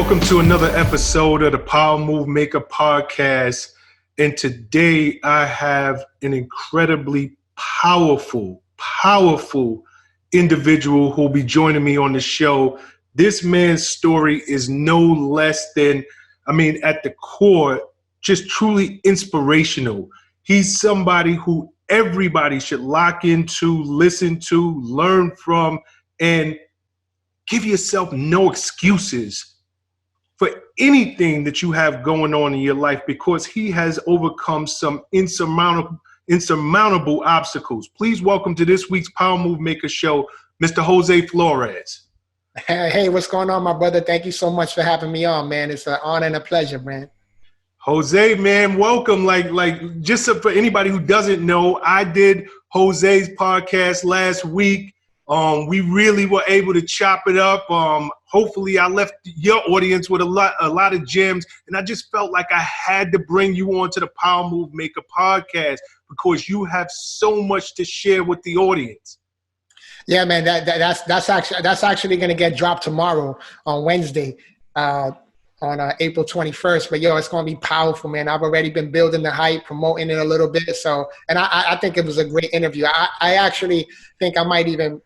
Welcome to another episode of the Power Move Maker podcast. And today I have an incredibly powerful individual who will be joining me on the show. This man's story is no less than, at the core, just truly inspirational. He's somebody who everybody should lock into, listen to, learn from, and give yourself no excuses for anything that you have going on in your life, because he has overcome some insurmountable obstacles. Please welcome to this week's Power Move Maker show, Mr. Jose Flores. Hey, what's going on, my brother? Thank you so much for having me on, man. It's an honor and a pleasure, man. Jose, man, welcome. Just for anybody who doesn't know, I did Jose's podcast last week. We really were able to chop it up. Hopefully I left your audience with a lot of gems, and I just felt like I had to bring you on to the Power Move Maker podcast because you have so much to share with the audience. Yeah, man, that's actually going to get dropped tomorrow on Wednesday, on April 21st. But it's going to be powerful, man. I've already been building the hype, promoting it a little bit. And I think it was a great interview. I actually think I might even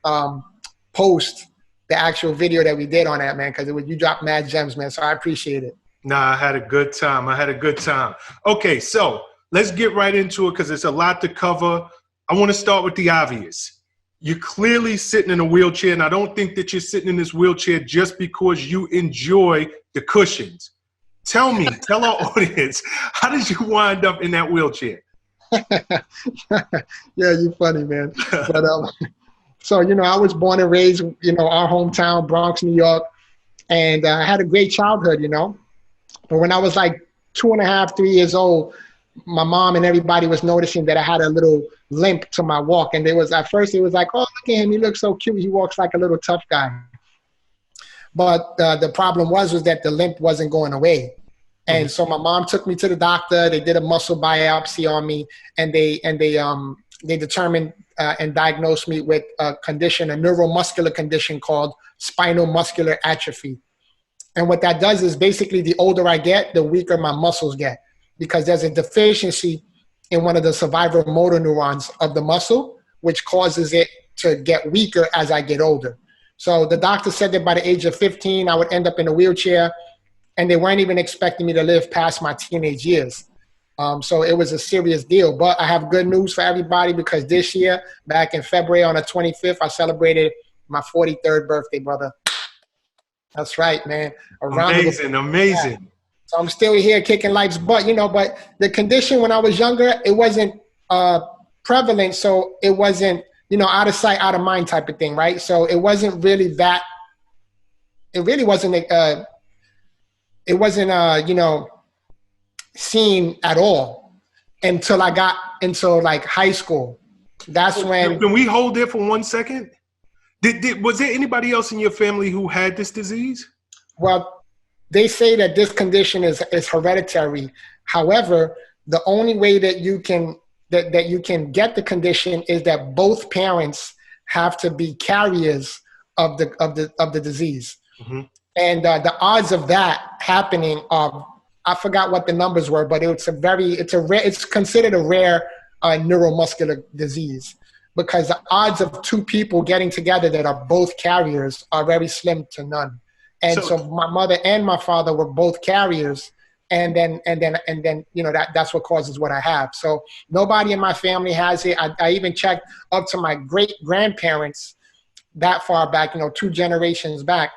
post the actual video that we did on that, man, because you dropped mad gems, man. So I appreciate it. Nah, I had a good time. Okay, so let's get right into it because there's a lot to cover. I want to start with the obvious. You're clearly sitting in a wheelchair, and I don't think that you're sitting in this wheelchair just because you enjoy the cushions. Tell our audience, how did you wind up in that wheelchair? Yeah, you're funny, man. But so, I was born and raised, our hometown, Bronx, New York, and I had a great childhood, But when I was like 2.5, 3 years old, my mom and everybody was noticing that I had a little limp to my walk. And at first it was like, oh, look at him. He looks so cute. He walks like a little tough guy. But the problem was that the limp wasn't going away. And so my mom took me to the doctor. They did a muscle biopsy on me, and they determined and diagnosed me with a neuromuscular condition called spinal muscular atrophy. And what that does is basically the older I get, the weaker my muscles get, because there's a deficiency in one of the survivor motor neurons of the muscle, which causes it to get weaker as I get older. So the doctor said that by the age of 15, I would end up in a wheelchair, and they weren't even expecting me to live past my teenage years. So it was a serious deal. But I have good news for everybody, because this year, back in February on the 25th, I celebrated my 43rd birthday, brother. That's right, man. Amazing. So I'm still here kicking life's butt, but the condition when I was younger, it wasn't prevalent. So it wasn't, out of sight, out of mind type of thing, right? So it wasn't really that, seen at all until I got into like high school. That's when. Can we hold there for 1 second? Was there anybody else in your family who had this disease? Well, they say that this condition is hereditary. However, the only way that you can get the condition is that both parents have to be carriers of the disease. Mm-hmm. And the odds of that happening are, I forgot what the numbers were, but it's considered a rare neuromuscular disease, because the odds of two people getting together that are both carriers are very slim to none. And so my mother and my father were both carriers, and then that's what causes what I have. So nobody in my family has it. I even checked up to my great grandparents that far back, 2 generations back.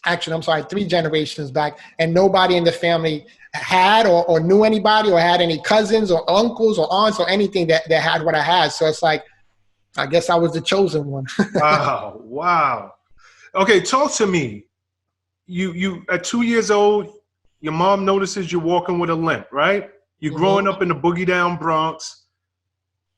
Actually, I'm sorry, 3 generations back, and nobody in the family had or knew anybody or had any cousins or uncles or aunts or anything that had what I had. So it's like, I guess I was the chosen one. Wow. Okay, talk to me. You at 2 years old, your mom notices you're walking with a limp, right? You're growing up in the boogie down Bronx.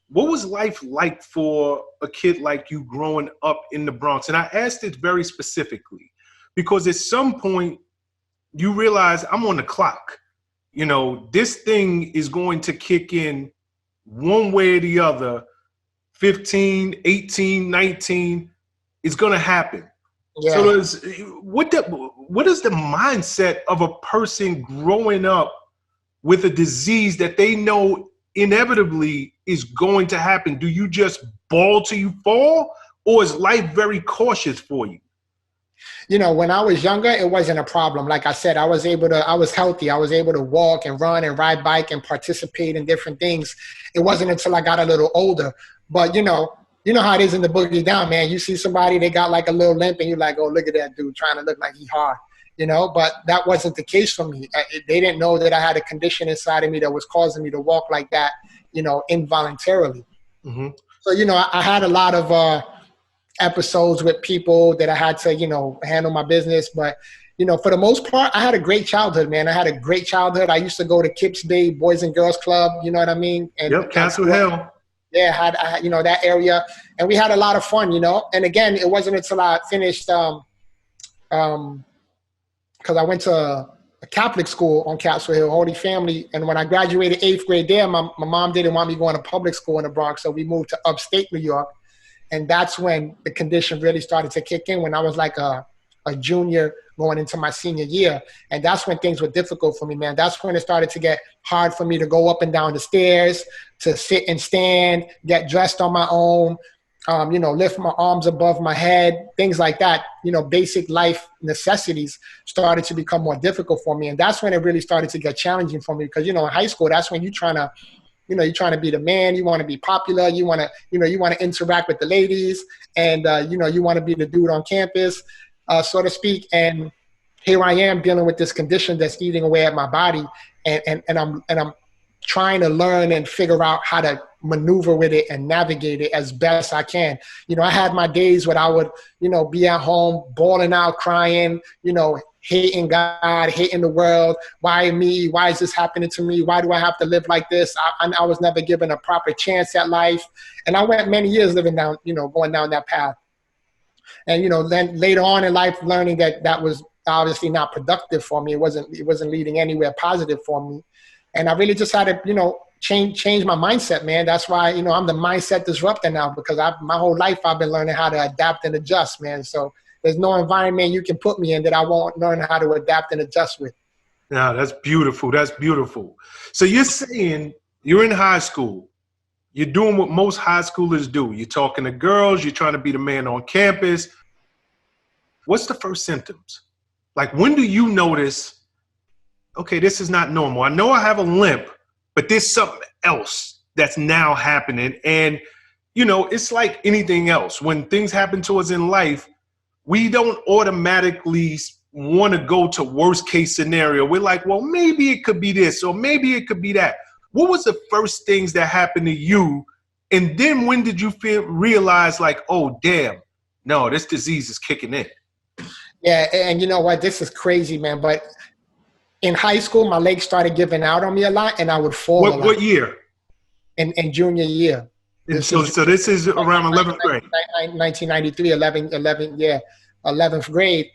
What was life like for a kid like you growing up in the Bronx? And I asked this very specifically because at some point you realize I'm on the clock. This thing is going to kick in one way or the other. 15, 18, 19 is going to happen. Yeah. So what is the mindset of a person growing up with a disease that they know inevitably is going to happen? Do you just ball till you fall, or is life very cautious for you? You know, when I was younger, it wasn't a problem. Like I said, I was healthy. I was able to walk and run and ride bike and participate in different things. It wasn't until I got a little older. But, you know how it is in the boogie down, man. You see somebody, they got like a little limp and you're like, oh, look at that dude trying to look like he hard, you know, but that wasn't the case for me. They didn't know that I had a condition inside of me that was causing me to walk like that, you know, involuntarily. Mm-hmm. So, you know, I had a lot of episodes with people that I had to, you know, handle my business. But, you know, for the most part, I had a great childhood, man. I had a great childhood. I used to go to Kips Bay Boys and Girls Club, you know what I mean? And yep, Castle Hill. Yeah, I had, you know, that area. And we had a lot of fun, you know. And again, it wasn't until I finished, because I went to a Catholic school on Castle Hill, Holy Family. And when I graduated 8th grade there, my mom didn't want me going to public school in the Bronx. So we moved to upstate New York. And that's when the condition really started to kick in, when I was like a junior going into my senior year. And that's when things were difficult for me, man. That's when it started to get hard for me to go up and down the stairs, to sit and stand, get dressed on my own, you know, lift my arms above my head, things like that. You know, basic life necessities started to become more difficult for me. And that's when it really started to get challenging for me, because, you know, in high school, that's when you're trying to be the man, you want to be popular, you want to interact with the ladies, and, you know, you want to be the dude on campus, so to speak. And here I am dealing with this condition that's eating away at my body. And I'm trying to learn and figure out how to maneuver with it and navigate it as best I can. You know, I had my days when I would, you know, be at home, bawling out, crying, you know, hating God, hating the world. Why me? Why is this happening to me? Why do I have to live like this? I was never given a proper chance at life. And I went many years living down, you know, going down that path. And, you know, then later on in life, learning that was obviously not productive for me. It wasn't leading anywhere positive for me. And I really just had to, you know, change my mindset, man. That's why, you know, I'm the mindset disruptor now, because my whole life I've been learning how to adapt and adjust, man. So there's no environment you can put me in that I won't learn how to adapt and adjust with. Yeah, that's beautiful. That's beautiful. So you're saying you're in high school. You're doing what most high schoolers do. You're talking to girls. You're trying to be the man on campus. What's the first symptoms? Like, when do you notice, okay, this is not normal? I know I have a limp, but there's something else that's now happening. And, you know, it's like anything else. When things happen to us in life, we don't automatically want to go to worst case scenario. We're like, well, maybe it could be this, or maybe it could be that. What was the first things that happened to you? And then when did you realize, like, oh, damn, no, this disease is kicking in? Yeah, and you know what? This is crazy, man. But in high school, my legs started giving out on me a lot, and I would fall a lot. What year? In junior year. So this is around 11th grade. 1993, 11th grade.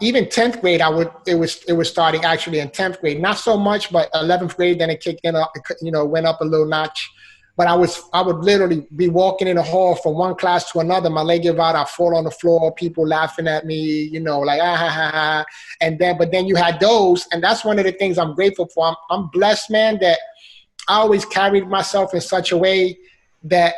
Even 10th grade, it was starting actually in 10th grade. Not so much, but 11th grade, then it kicked in, you know, went up a little notch. But I would literally be walking in the hall from one class to another. My leg give out, I fall on the floor, people laughing at me, you know, like, ah, ha, ha, ha. But then you had those, and that's one of the things I'm grateful for. I'm blessed, man, that I always carried myself in such a way that,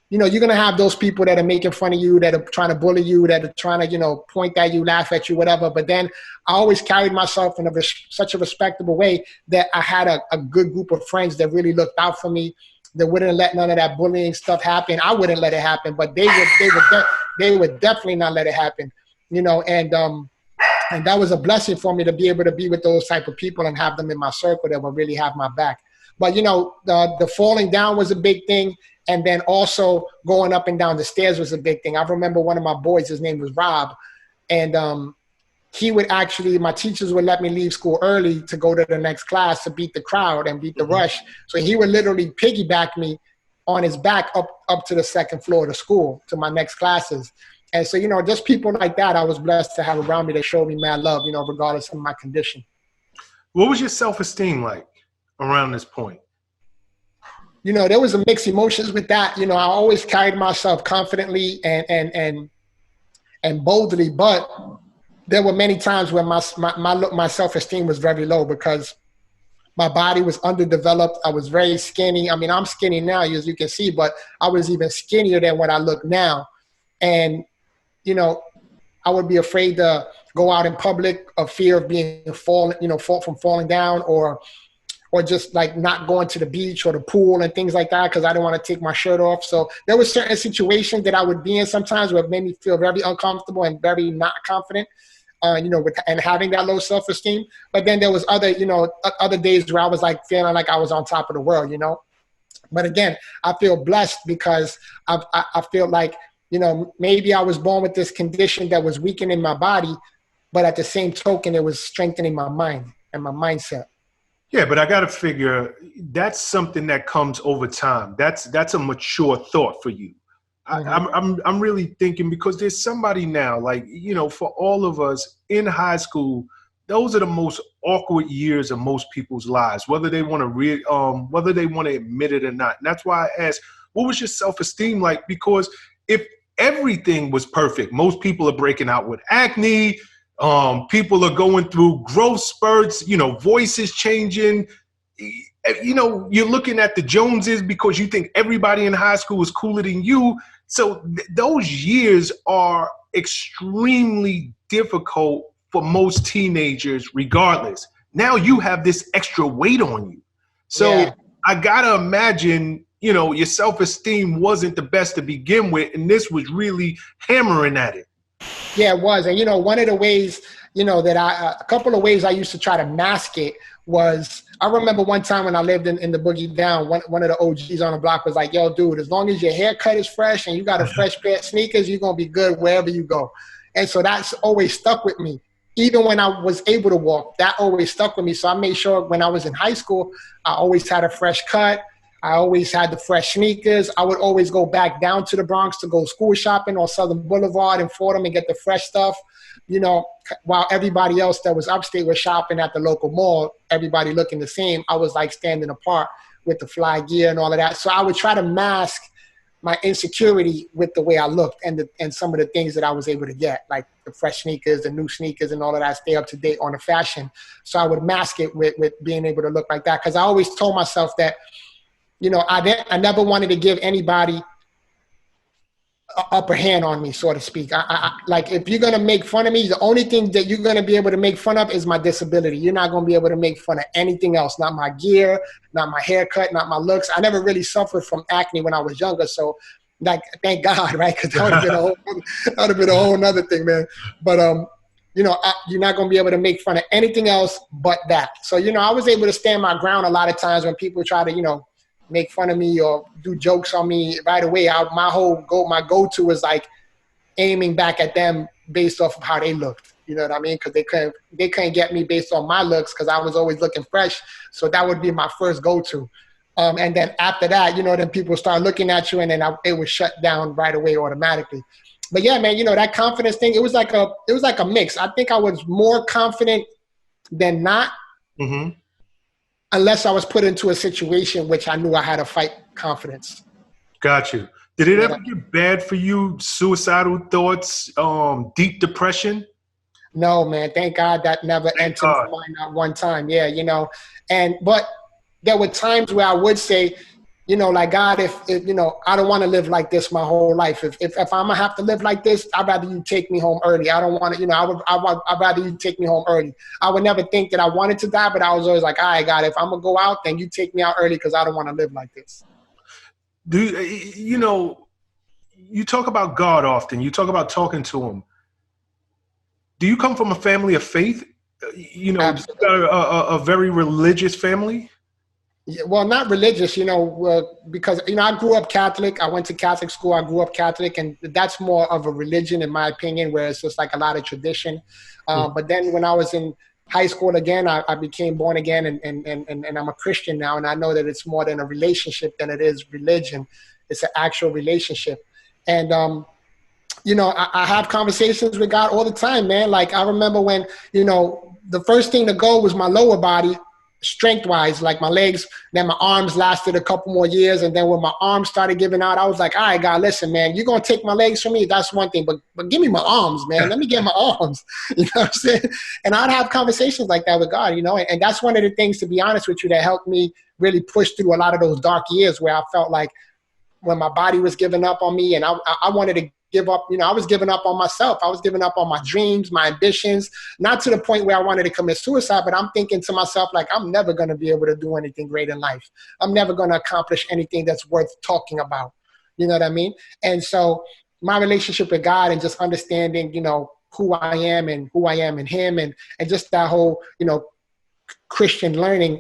you know, you're going to have those people that are making fun of you, that are trying to bully you, that are trying to, you know, point at you, laugh at you, whatever. But then I always carried myself in such a respectable way that I had a good group of friends that really looked out for me, that wouldn't let none of that bullying stuff happen. I wouldn't let it happen, but they would definitely not let it happen, you know. And that was a blessing for me to be able to be with those type of people and have them in my circle that would really have my back. But, you know, the falling down was a big thing. And then also going up and down the stairs was a big thing. I remember one of my boys, his name was Rob. And he would actually, my teachers would let me leave school early to go to the next class to beat the crowd and beat the rush. So he would literally piggyback me on his back up to the second floor of the school to my next classes. And so, you know, just people like that I was blessed to have around me that showed me mad love, you know, regardless of my condition. What was your self-esteem like around this point? You know, there was a mixed emotions with that. You know, I always carried myself confidently and boldly, but there were many times where my self-esteem was very low because my body was underdeveloped. I was very skinny. I mean, I'm skinny now, as you can see, but I was even skinnier than what I look now. And, you know, I would be afraid to go out in public, of fear of being from falling down, or just like not going to the beach or the pool and things like that because I didn't want to take my shirt off. So there were certain situations that I would be in sometimes where it made me feel very uncomfortable and very not confident, and having that low self-esteem. But then there was other days where I was like feeling like I was on top of the world, you know. But again, I feel blessed because I feel like, you know, maybe I was born with this condition that was weakening my body, but at the same token, it was strengthening my mind and my mindset. Yeah, but I got to figure that's something that comes over time. That's a mature thought for you. Mm-hmm. I'm really thinking because there's somebody now, like, you know, for all of us in high school, those are the most awkward years of most people's lives, whether they want to admit it or not. And that's why I asked, what was your self-esteem like? Because if everything was perfect, most people are breaking out with acne. People are going through growth spurts, you know, voices changing. You know, you're looking at the Joneses because you think everybody in high school is cooler than you. So those years are extremely difficult for most teenagers, regardless. Now you have this extra weight on you. So yeah. I gotta imagine, you know, your self-esteem wasn't the best to begin with, and this was really hammering at it. Yeah, it was. And, you know, one of the ways, you know, that a couple of ways I used to try to mask it was, I remember one time when I lived in the Boogie Down, one of the OGs on the block was like, yo, dude, as long as your haircut is fresh and you got a fresh pair of sneakers, you're going to be good wherever you go. And so that's always stuck with me. Even when I was able to walk, that always stuck with me. So I made sure when I was in high school, I always had a fresh cut. I always had the fresh sneakers. I would always go back down to the Bronx to go school shopping on Southern Boulevard and Fordham and get the fresh stuff, you know, while everybody else that was upstate was shopping at the local mall, everybody looking the same. I was like standing apart with the fly gear and all of that. So I would try to mask my insecurity with the way I looked and some of the things that I was able to get, like the fresh sneakers, the new sneakers and all of that, stay up to date on the fashion. So I would mask it with being able to look like that. Because I always told myself that, you know, I never wanted to give anybody an upper hand on me, so to speak. I like, if you're going to make fun of me, the only thing that you're going to be able to make fun of is my disability. You're not going to be able to make fun of anything else, not my gear, not my haircut, not my looks. I never really suffered from acne when I was younger. So, like, thank God, right? Because that would have been a whole nother thing, man. But, you know, you're not going to be able to make fun of anything else but that. So, you know, I was able to stand my ground a lot of times when people try to, you know, make fun of me or do jokes on me right away. My go-to was like aiming back at them based off of how they looked. You know what I mean? Because they couldn't get me based on my looks because I was always looking fresh. So that would be my first go-to. And then after that, you know, then people start looking at you and then it was shut down right away automatically. But yeah, man, you know, that confidence thing, it was like a mix. I think I was more confident than not. Mm-hmm. Unless I was put into a situation which I knew I had to fight confidence. Got you. Did it ever get bad for you? Suicidal thoughts, deep depression? No, man. Thank God that never entered my mind not one time. Yeah, you know. But there were times where I would say, you know, like, God, if you know, I don't want to live like this my whole life. If I'm gonna have to live like this, I'd rather you take me home early. I don't want to, you know, I'd rather you take me home early. I would never think that I wanted to die, but I was always like, all right, God, if I'm gonna go out, then you take me out early because I don't want to live like this. You know, you talk about God often. You talk about talking to him. Do you come from a family of faith? You know, a very religious family? Yeah, well, not religious, you know, because, you know, I grew up Catholic. I went to Catholic school. I grew up Catholic, and that's more of a religion, in my opinion, where it's just like a lot of tradition. But then when I was in high school again, I became born again, and I'm a Christian now, and I know that it's more than a relationship than it is religion. It's an actual relationship. And, you know, I have conversations with God all the time, man. Like, I remember when, you know, the first thing to go was my lower body. strength-wise, like my legs, then my arms lasted a couple more years. And then when my arms started giving out, I was like, all right, God, listen, man, you're going to take my legs from me. That's one thing, but give me my arms, man. Let me get my arms. You know what I'm saying? And I'd have conversations like that with God, you know, and that's one of the things, to be honest with you, that helped me really push through a lot of those dark years where I felt like when my body was giving up on me and I wanted to give up, you know, I was giving up on myself. I was giving up on my dreams, my ambitions, not to the point where I wanted to commit suicide, but I'm thinking to myself, like, I'm never going to be able to do anything great in life. I'm never going to accomplish anything that's worth talking about. You know what I mean? And so my relationship with God and just understanding, you know, who I am and who I am in him and just that whole, you know, Christian learning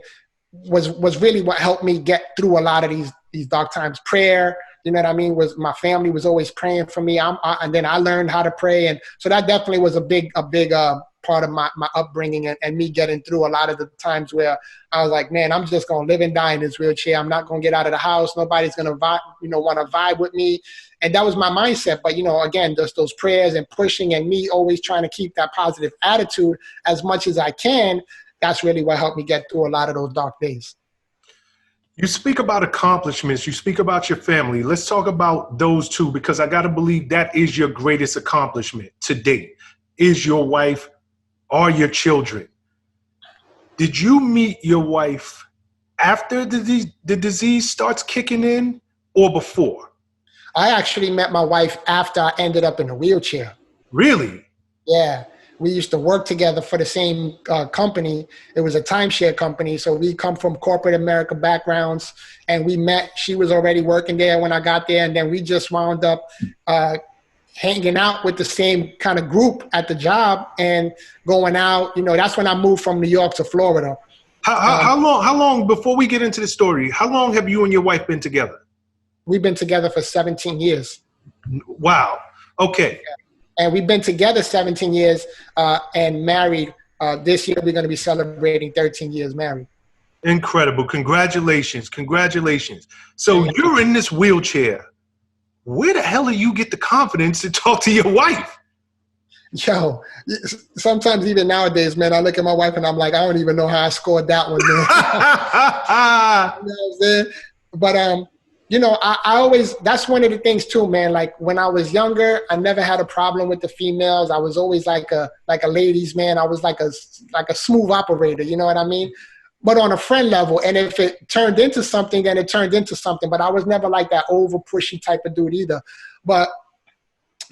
was really what helped me get through a lot of these dark times. Prayer, you know what I mean, was my family was always praying for me. And then I learned how to pray. And so that definitely was a big part of my upbringing and me getting through a lot of the times where I was like, man, I'm just going to live and die in this wheelchair. I'm not going to get out of the house. Nobody's going to want to vibe with me. And that was my mindset. But, you know, again, just those prayers and pushing and me always trying to keep that positive attitude as much as I can. That's really what helped me get through a lot of those dark days. You speak about accomplishments. You speak about your family. Let's talk about those two, because I got to believe that is your greatest accomplishment to date, is your wife or your children. Did you meet your wife after the disease starts kicking in or before? I actually met my wife after I ended up in a wheelchair. Really? Yeah. We used to work together for the same company. It was a timeshare company. So we come from corporate America backgrounds and we met. She was already working there when I got there. And then we just wound up hanging out with the same kind of group at the job and going out. You know, that's when I moved from New York to Florida. How long, before we get into the story, how long have you and your wife been together? We've been together for 17 years. Wow. Okay. Yeah. And we've been together 17 years and married. This year, we're going to be celebrating 13 years married. Incredible. Congratulations. Congratulations. So you're in this wheelchair. Where the hell do you get the confidence to talk to your wife? Yo, sometimes even nowadays, man, I look at my wife and I'm like, I don't even know how I scored that one, man. You know what I'm saying? But, you know, I always, that's one of the things too, man. Like when I was younger, I never had a problem with the females. I was always like a ladies man. I was like a smooth operator, you know what I mean? But on a friend level, and if it turned into something, then it turned into something. But I was never like that over pushy type of dude either. But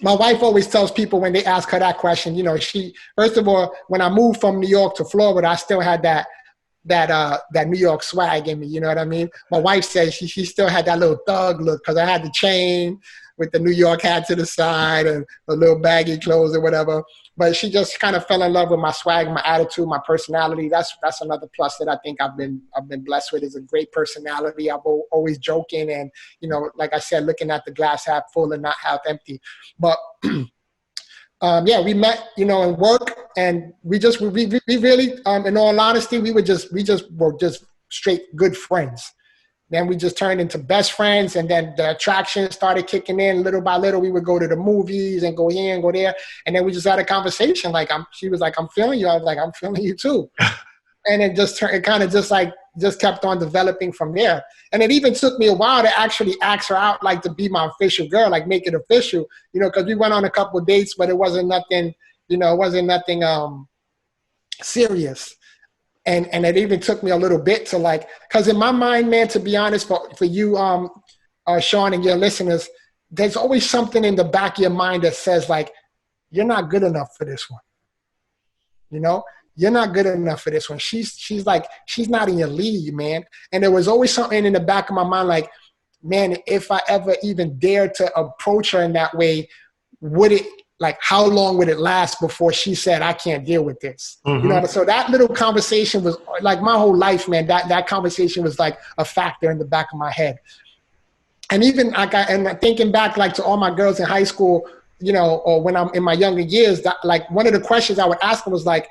my wife always tells people when they ask her that question, you know, first of all, when I moved from New York to Florida, I still had that New York swag in me, you know what I mean? My wife says she still had that little thug look because I had the chain with the New York hat to the side and the little baggy clothes or whatever. But she just kind of fell in love with my swag, my attitude, my personality. That's another plus that I think I've been blessed with, is a great personality. I'm always joking and, you know, like I said, looking at the glass half full and not half empty. But yeah, we met, you know, in work, and we really, in all honesty, we were just straight good friends. Then we just turned into best friends, and then the attraction started kicking in little by little. We would go to the movies and go here and go there, and then we just had a conversation. Like she was like, "I'm feeling you." I was like, "I'm feeling you too." And it just kept on developing from there. And it even took me a while to actually ask her out, like to be my official girl, like make it official, you know, because we went on a couple of dates, but it wasn't nothing, you know, serious. And it even took me a little bit to like, because in my mind, man, to be honest, for you, Shawn, and your listeners, there's always something in the back of your mind that says like, you're not good enough for this one. You know, you're not good enough for this one. She's not in your league, man. And there was always something in the back of my mind like, man, if I ever even dared to approach her in that way, how long would it last before she said, I can't deal with this? Mm-hmm. You know, so that little conversation was like my whole life, man. That conversation was like a factor in the back of my head. And even and thinking back, like to all my girls in high school, you know, or when I'm in my younger years, that like one of the questions I would ask them was like,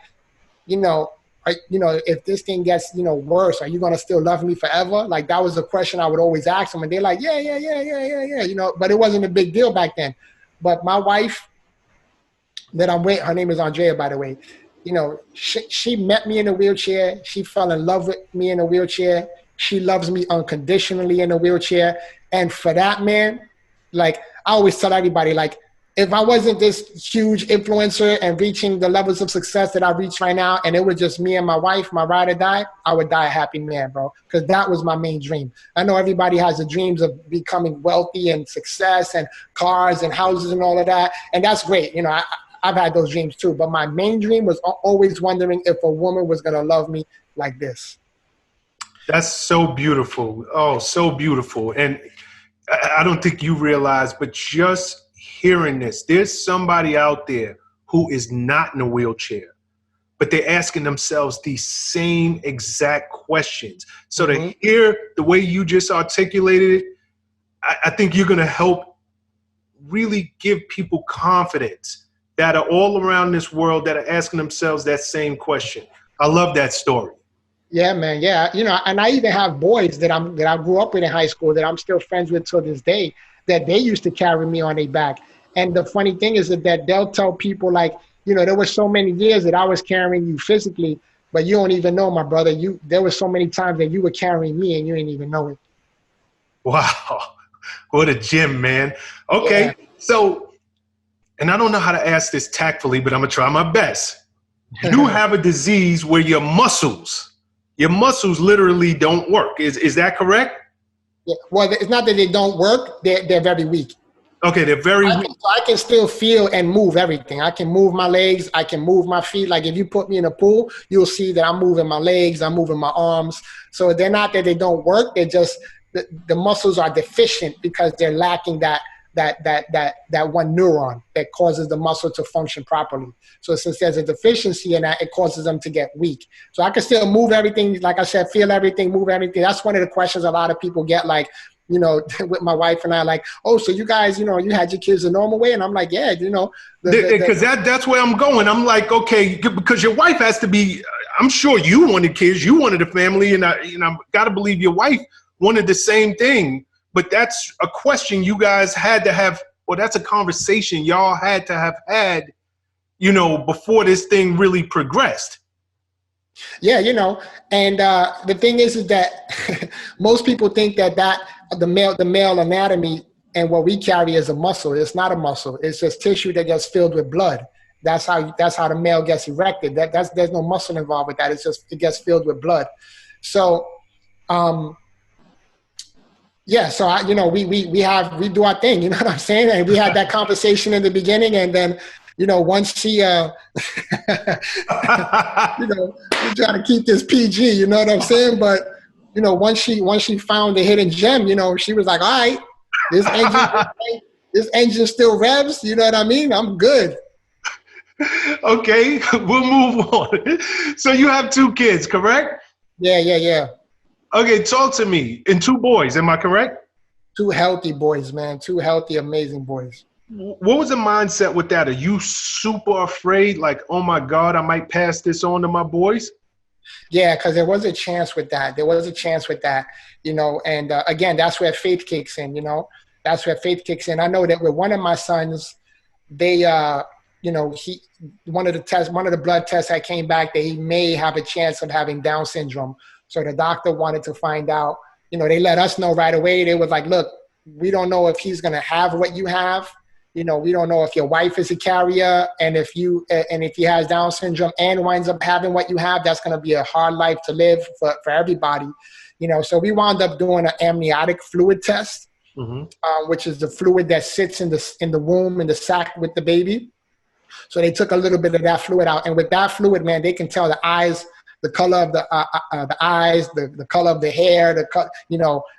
you know, if this thing gets, you know, worse, are you going to still love me forever? Like that was the question I would always ask them. And they're like, yeah, you know, but it wasn't a big deal back then. But my wife that I'm with, her name is Andrea, by the way. she met me in a wheelchair. She fell in love with me in a wheelchair. She loves me unconditionally in a wheelchair. And for that, man, like I always tell everybody, like, if I wasn't this huge influencer and reaching the levels of success that I reach right now, and it was just me and my wife, my ride or die, I would die a happy man, bro. Because that was my main dream. I know everybody has the dreams of becoming wealthy and success and cars and houses and all of that. And that's great. I've had those dreams too. But my main dream was always wondering if a woman was going to love me like this. That's so beautiful. Oh, so beautiful. And I don't think you realize, but just hearing this, there's somebody out there who is not in a wheelchair, but they're asking themselves these same exact questions. So to hear the way you just articulated it, I think you're going to help really give people confidence that are all around this world that are asking themselves that same question. I love that story. Yeah, man. Yeah. And I even have boys that I grew up with in high school that I'm still friends with till this day, that they used to carry me on their back. And the funny thing is that they'll tell people like, there were so many years that I was carrying you physically, but you don't even know, my brother. There were so many times that you were carrying me and you didn't even know it. Wow. What a gem, man. Okay. Yeah. So, and I don't know how to ask this tactfully, but I'm going to try my best. You have a disease where your muscles literally don't work. Is that correct? Yeah. Well, it's not that they don't work. They're very weak. Okay, they're very weak. I can still feel and move everything. I can move my legs. I can move my feet. Like if you put me in a pool, you'll see that I'm moving my legs. I'm moving my arms. So they're not that they don't work. They're just the muscles are deficient because they're lacking that one neuron that causes the muscle to function properly. So since there's a deficiency in that, it causes them to get weak. So I can still move everything. Like I said, feel everything, move everything. That's one of the questions a lot of people get, like, with my wife and I, like, oh, so you guys, you had your kids the normal way? And I'm like, yeah, because that's where I'm going. I'm like, okay, because your wife has to be, I'm sure you wanted kids, you wanted a family, and I got to believe your wife wanted the same thing. But that's a question you guys had to have, or that's a conversation y'all had to have had, before this thing really progressed. Yeah, and the thing is that most people think that the male anatomy and what we carry is a muscle. It's not a muscle. It's just tissue that gets filled with blood. That's how the male gets erected. There's no muscle involved with that. It's just it gets filled with blood. So, yeah. So we do our thing. You know what I'm saying? And we had that conversation in the beginning, and then once she we're trying to keep this PG. You know what I'm saying? But once she found the hidden gem, she was like, all right, this engine still revs. You know what I mean? I'm good. Okay, we'll move on. So you have 2 kids, correct? Yeah. Okay, talk to me. And 2 boys, am I correct? 2 healthy boys, man. 2 healthy, amazing boys. What was the mindset with that? Are you super afraid, like, oh my God, I might pass this on to my boys? Yeah, because there was a chance with that. And again, that's where faith kicks in, That's where faith kicks in. I know that with one of my sons, they, one of the blood tests that came back that he may have a chance of having Down syndrome. So the doctor wanted to find out, they let us know right away. They was like, look, we don't know if he's going to have what you have. We don't know if your wife is a carrier, and if he has Down syndrome and winds up having what you have, that's going to be a hard life to live for everybody. So we wound up doing an amniotic fluid test, which is the fluid that sits in the womb, in the sac with the baby. So they took a little bit of that fluid out, and with that fluid, man, they can tell the eyes, the color of the eyes, the color of the hair,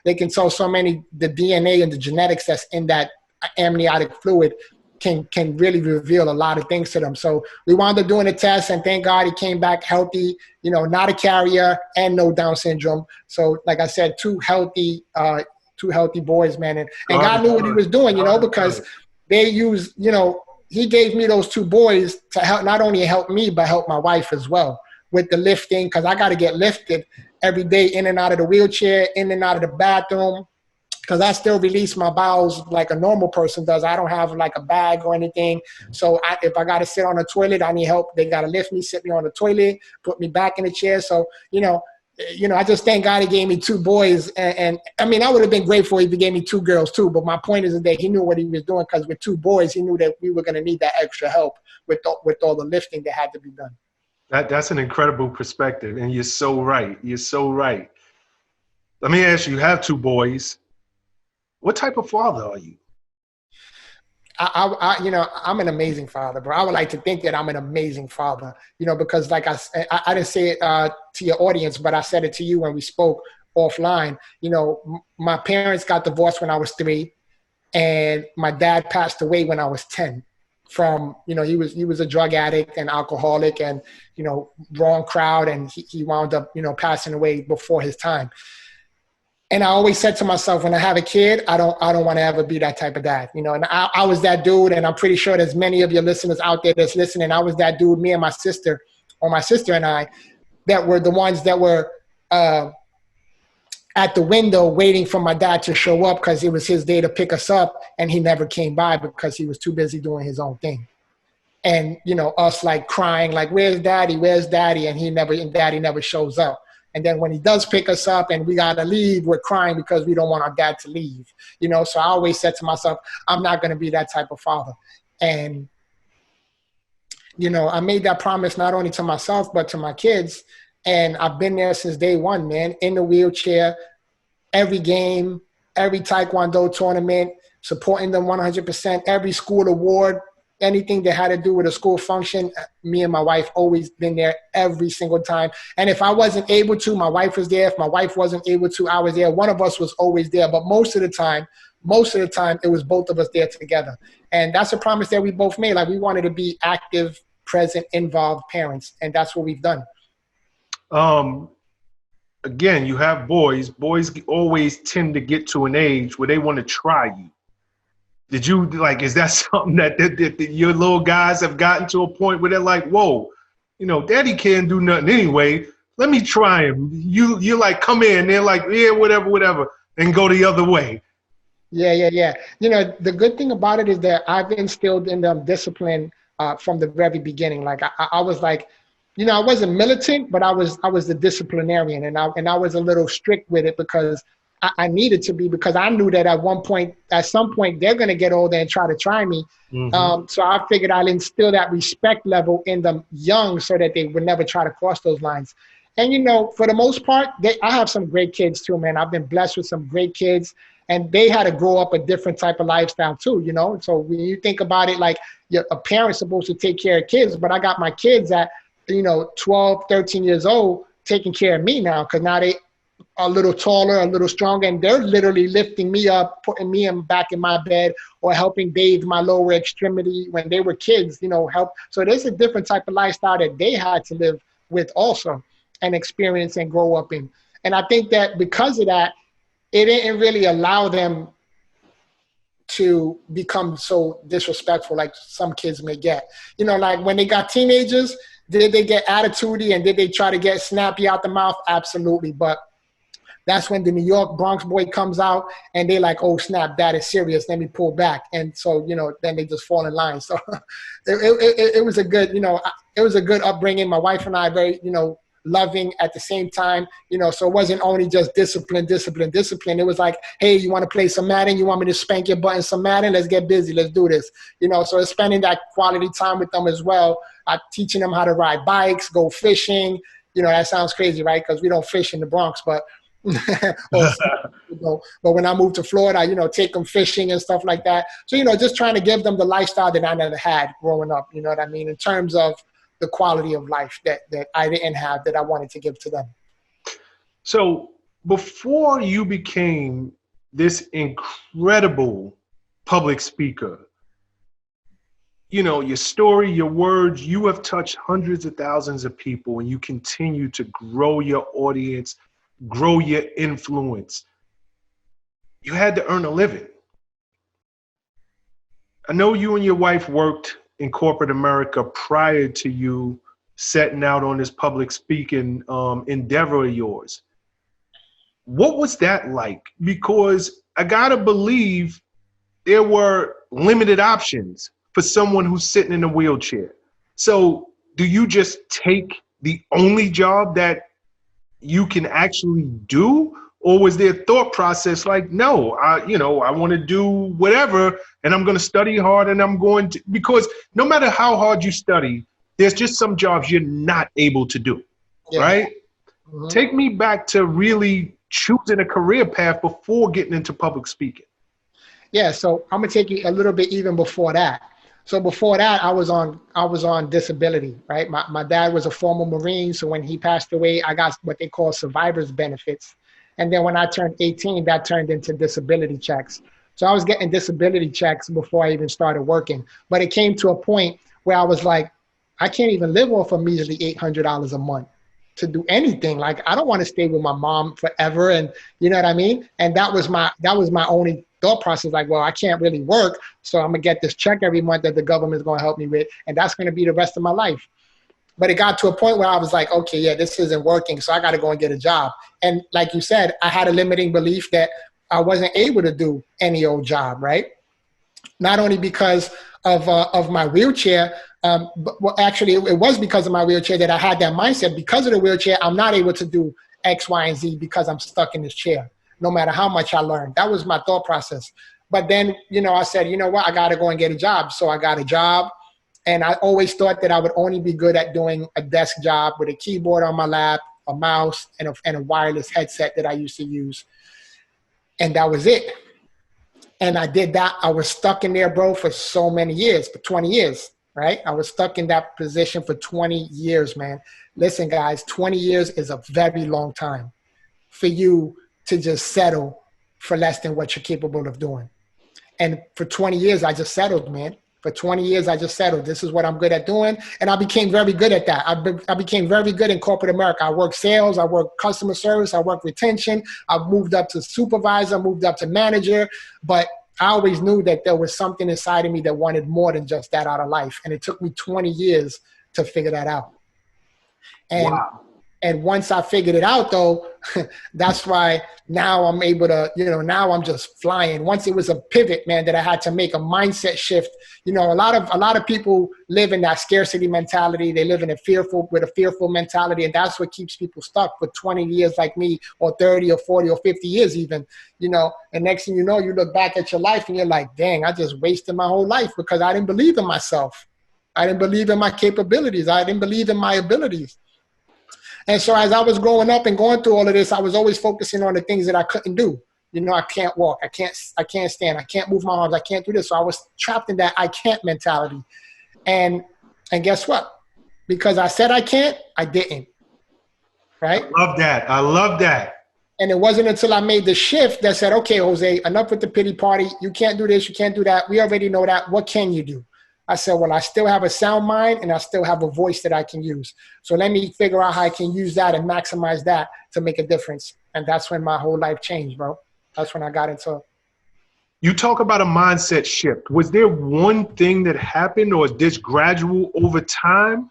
they can tell the DNA and the genetics that's in that amniotic fluid can really reveal a lot of things to them. So we wound up doing a test, and thank God he came back healthy, not a carrier and no Down syndrome. So like I said, 2 healthy boys, man. And God knew what he was doing, because they used, he gave me those 2 boys to help, not only help me, but help my wife as well with the lifting. Cause I got to get lifted every day in and out of the wheelchair, in and out of the bathroom. because I still release my bowels like a normal person does. I don't have like a bag or anything. So if I got to sit on the toilet, I need help. They got to lift me, sit me on the toilet, put me back in the chair. So, I just thank God he gave me two boys. And I mean, I would have been grateful if he gave me two girls too. But my point is that he knew what he was doing, because with two boys, he knew that we were going to need that extra help with all the lifting that had to be done. That's an incredible perspective. And you're so right. You're so right. Let me ask you have two boys. What type of father are you? I'm an amazing father, bro. I would like to think that I'm an amazing father, because like I didn't say it to your audience, but I said it to you when we spoke offline. My parents got divorced when I was 3, and my dad passed away when I was 10 from, he was a drug addict and alcoholic and, wrong crowd. And he wound up, passing away before his time. And I always said to myself, when I have a kid, I don't want to ever be that type of dad, and I was that dude. And I'm pretty sure there's many of your listeners out there that's listening. I was that dude, me and my sister, or my sister and I, that were the ones that were at the window waiting for my dad to show up, because it was his day to pick us up. And he never came by because he was too busy doing his own thing. And, us like crying, like, where's daddy? Where's daddy? And daddy never shows up. And then when he does pick us up and we got to leave, we're crying because we don't want our dad to leave. So I always said to myself, I'm not going to be that type of father. And, I made that promise not only to myself, but to my kids. And I've been there since day one, man, in the wheelchair, every game, every Taekwondo tournament, supporting them 100%, every school award, anything that had to do with a school function, me and my wife always been there every single time. And if I wasn't able to, my wife was there. If my wife wasn't able to, I was there. One of us was always there. But most of the time, it was both of us there together. And that's a promise that we both made. Like, we wanted to be active, present, involved parents. And that's what we've done. Again, you have boys. Boys always tend to get to an age where they want to try you. Did you, is that something that your little guys have gotten to a point where they're like, whoa, daddy can't do nothing anyway. Let me try him. You're like, come in. And they're like, yeah, whatever, and go the other way. Yeah. The good thing about it is that I've instilled in them discipline from the very beginning. Like, I was like, I wasn't militant, but I was the disciplinarian, and I was a little strict with it because I needed to be, because I knew that at some point, they're going to get older and try me. Mm-hmm. So I figured I'd instill that respect level in them young so that they would never try to cross those lines. And, for the most part, I have some great kids too, man. I've been blessed with some great kids, and they had to grow up a different type of lifestyle too, So when you think about it, like, a parent's supposed to take care of kids, but I got my kids at, 12, 13 years old taking care of me now, because now they a little taller, a little stronger, and they're literally lifting me up, putting me back in my bed, or helping bathe my lower extremity when they were kids, help. So there's a different type of lifestyle that they had to live with also and experience and grow up in. And I think that because of that, it didn't really allow them to become so disrespectful like some kids may get. Like when they got teenagers, did they get attitudey and did they try to get snappy out the mouth? Absolutely. But that's when the New York Bronx boy comes out and they like, oh, snap, that is serious. Let me pull back. And so, then they just fall in line. So it was a good, it was a good upbringing. My wife and I very, loving at the same time, so it wasn't only just discipline. It was like, hey, you want to play some Madden? You want me to spank your butt in some Madden? Let's get busy. Let's do this. So it's spending that quality time with them as well. Teaching them how to ride bikes, go fishing. That sounds crazy, right? Because we don't fish in the Bronx, but but when I moved to Florida, take them fishing and stuff like that. So, just trying to give them the lifestyle that I never had growing up, you know what I mean? In terms of the quality of life that I didn't have that I wanted to give to them. So before you became this incredible public speaker, your story, your words, you have touched hundreds of thousands of people and you continue to grow your audience, grow your influence. You had to earn a living. I know you and your wife worked in corporate America prior to you setting out on this public speaking endeavor of yours. What was that like? Because I gotta believe there were limited options for someone who's sitting in a wheelchair. So do you just take the only job that you can actually do? Or was there a thought process like, no, I want to do whatever, and I'm going to study hard, and I'm going to, because no matter how hard you study, there's just some jobs you're not able to do, right? Mm-hmm. Take me back to really choosing a career path before getting into public speaking. Yeah, so I'm gonna take you a little bit even before that. So before that, I was on disability, right? My dad was a former Marine, so when he passed away, I got what they call survivor's benefits. And then when I turned 18, that turned into disability checks. So I was getting disability checks before I even started working. But it came to a point where I was like, I can't even live off a measly $800 a month to do anything. Like, I don't want to stay with my mom forever. And you know what I mean? And that was my only thought process. Like, well, I can't really work, so I'm gonna get this check every month that the government is gonna help me with. And that's gonna be the rest of my life. But it got to a point where I was like, okay, yeah, this isn't working, so I got to go and get a job. And like you said, I had a limiting belief that I wasn't able to do any old job, right? Not only because of my wheelchair, but well, actually, it was because of my wheelchair that I had that mindset. Because of the wheelchair, I'm not able to do X, Y, and Z because I'm stuck in this chair, no matter how much I learned. That was my thought process. But then, I said, you know what, I got to go and get a job. So I got a job. And I always thought that I would only be good at doing a desk job with a keyboard on my lap, a mouse, and a wireless headset that I used to use. And that was it. And I did that. I was stuck in there, bro, for so many years, for 20 years, right? I was stuck in that position for 20 years, man. Listen, guys, 20 years is a very long time for you to just settle for less than what you're capable of doing. And for 20 years, I just settled, man. For 20 years, I just settled. This is what I'm good at doing. And I became very good at that. I became very good in corporate America. I worked sales. I worked customer service. I worked retention. I moved up to supervisor, moved up to manager. But I always knew that there was something inside of me that wanted more than just that out of life. And it took me 20 years to figure that out. And wow. And once I figured it out, though, that's why now I'm able to, now I'm just flying. Once it was a pivot, man, that I had to make a mindset shift. A lot of people live in that scarcity mentality. They live in a fearful mentality, and that's what keeps people stuck for 20 years like me, or 30 or 40 or 50 years even, And next thing you know, you look back at your life and you're like, dang, I just wasted my whole life because I didn't believe in myself. I didn't believe in my capabilities. I didn't believe in my abilities. And so as I was growing up and going through all of this, I was always focusing on the things that I couldn't do. I can't walk. I can't stand. I can't move my arms. I can't do this. So I was trapped in that I can't mentality. And guess what? Because I said I can't, I didn't. Right? I love that. And it wasn't until I made the shift that said, okay, Jose, enough with the pity party. You can't do this. You can't do that. We already know that. What can you do? I said, well, I still have a sound mind and I still have a voice that I can use. So let me figure out how I can use that and maximize that to make a difference. And that's when my whole life changed, bro. That's when I got into it. You talk about a mindset shift. Was there one thing that happened, or is this gradual over time?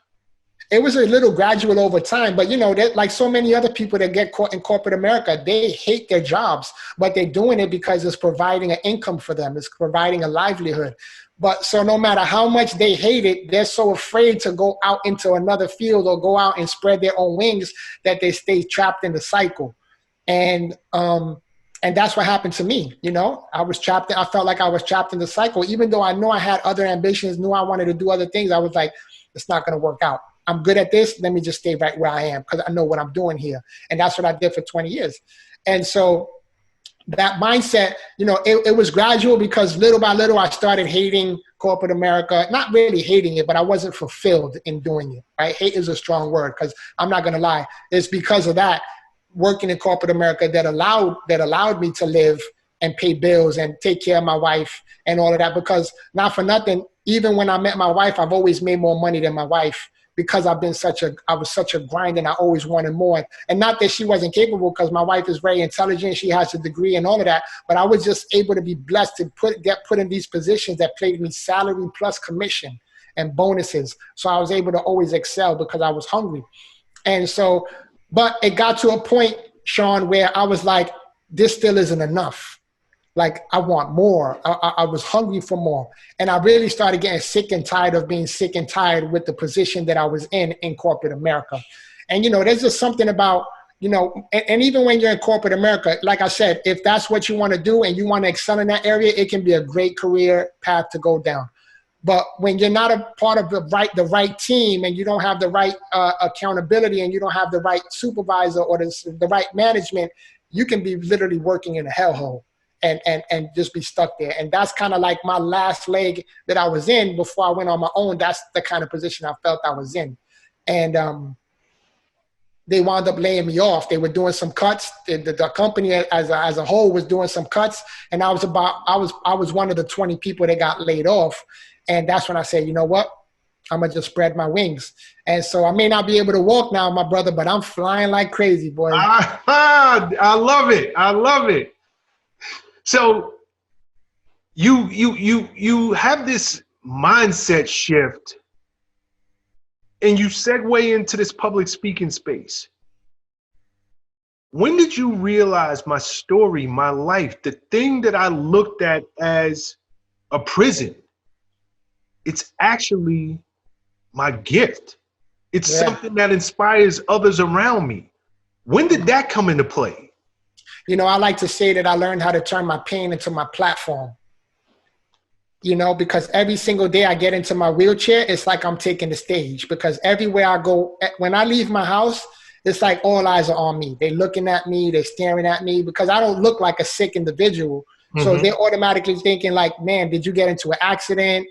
It was a little gradual over time, but like so many other people that get caught in corporate America, they hate their jobs, but they're doing it because it's providing an income for them. It's providing a livelihood. But so no matter how much they hate it, they're so afraid to go out into another field or go out and spread their own wings that they stay trapped in the cycle. And that's what happened to me. I was trapped. I felt like I was trapped in the cycle, even though I know I had other ambitions, knew I wanted to do other things. I was like, it's not going to work out. I'm good at this. Let me just stay right where I am because I know what I'm doing here. And that's what I did for 20 years. And so that mindset, it was gradual because little by little, I started hating corporate America, not really hating it, but I wasn't fulfilled in doing it, right? Hate is a strong word because I'm not going to lie. It's because of that working in corporate America that allowed me to live and pay bills and take care of my wife and all of that, because not for nothing, even when I met my wife, I've always made more money than my wife. Because I was such a grind and I always wanted more. And not that she wasn't capable, because my wife is very intelligent. She has a degree and all of that. But I was just able to be blessed to get put in these positions that paid me salary plus commission and bonuses. So I was able to always excel because I was hungry. And so, but it got to a point, Shawn, where I was like, this still isn't enough. like I want more. I was hungry for more. And I really started getting sick and tired of being sick and tired with the position that I was in corporate America. And, there's just something about, and even when you're in corporate America, like I said, if that's what you want to do and you want to excel in that area, it can be a great career path to go down. But when you're not a part of the right team, and you don't have the right accountability, and you don't have the right supervisor or the right management, you can be literally working in a hellhole and just be stuck there. And that's kind of like my last leg that I was in before I went on my own. That's the kind of position I felt I was in. And they wound up laying me off. They were doing some cuts. The company as a whole was doing some cuts, and I was one of the 20 people that got laid off. And that's when I said, you know what? I'm gonna just spread my wings. And so I may not be able to walk now, my brother, but I'm flying like crazy, boy. I love it. I love it. So you have this mindset shift, and you segue into this public speaking space. When did you realize my story, my life, the thing that I looked at as a prison, it's actually my gift? It's something that inspires others around me. When did that come into play? I like to say that I learned how to turn my pain into my platform. Because every single day I get into my wheelchair, it's like I'm taking the stage. Because everywhere I go, when I leave my house, it's like all eyes are on me. They're looking at me, they're staring at me, because I don't look like a sick individual. Mm-hmm. So they're automatically thinking like, man, did you get into an accident?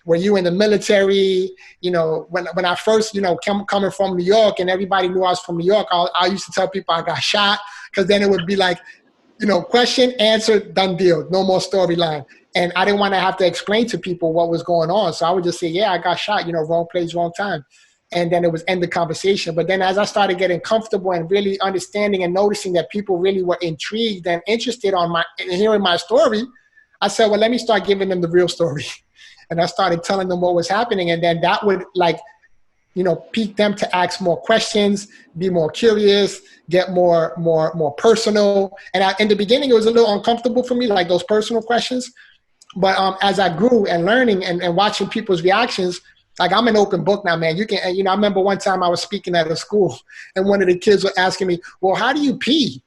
Were you in the military? When I first, coming from New York, and everybody knew I was from New York, I used to tell people I got shot, because then it would be like, question, answer, done deal, no more storyline. And I didn't want to have to explain to people what was going on. So I would just say, yeah, I got shot, wrong place, wrong time. And then it was end the conversation. But then as I started getting comfortable and really understanding and noticing that people really were intrigued and interested in hearing my story, I said, well, let me start giving them the real story. And I started telling them what was happening. And then that would pique them to ask more questions, be more curious, get more personal. And in the beginning, it was a little uncomfortable for me, like those personal questions. But as I grew and learning and watching people's reactions, like I'm an open book now, man. I remember one time I was speaking at a school, and one of the kids were asking me, well, how do you pee?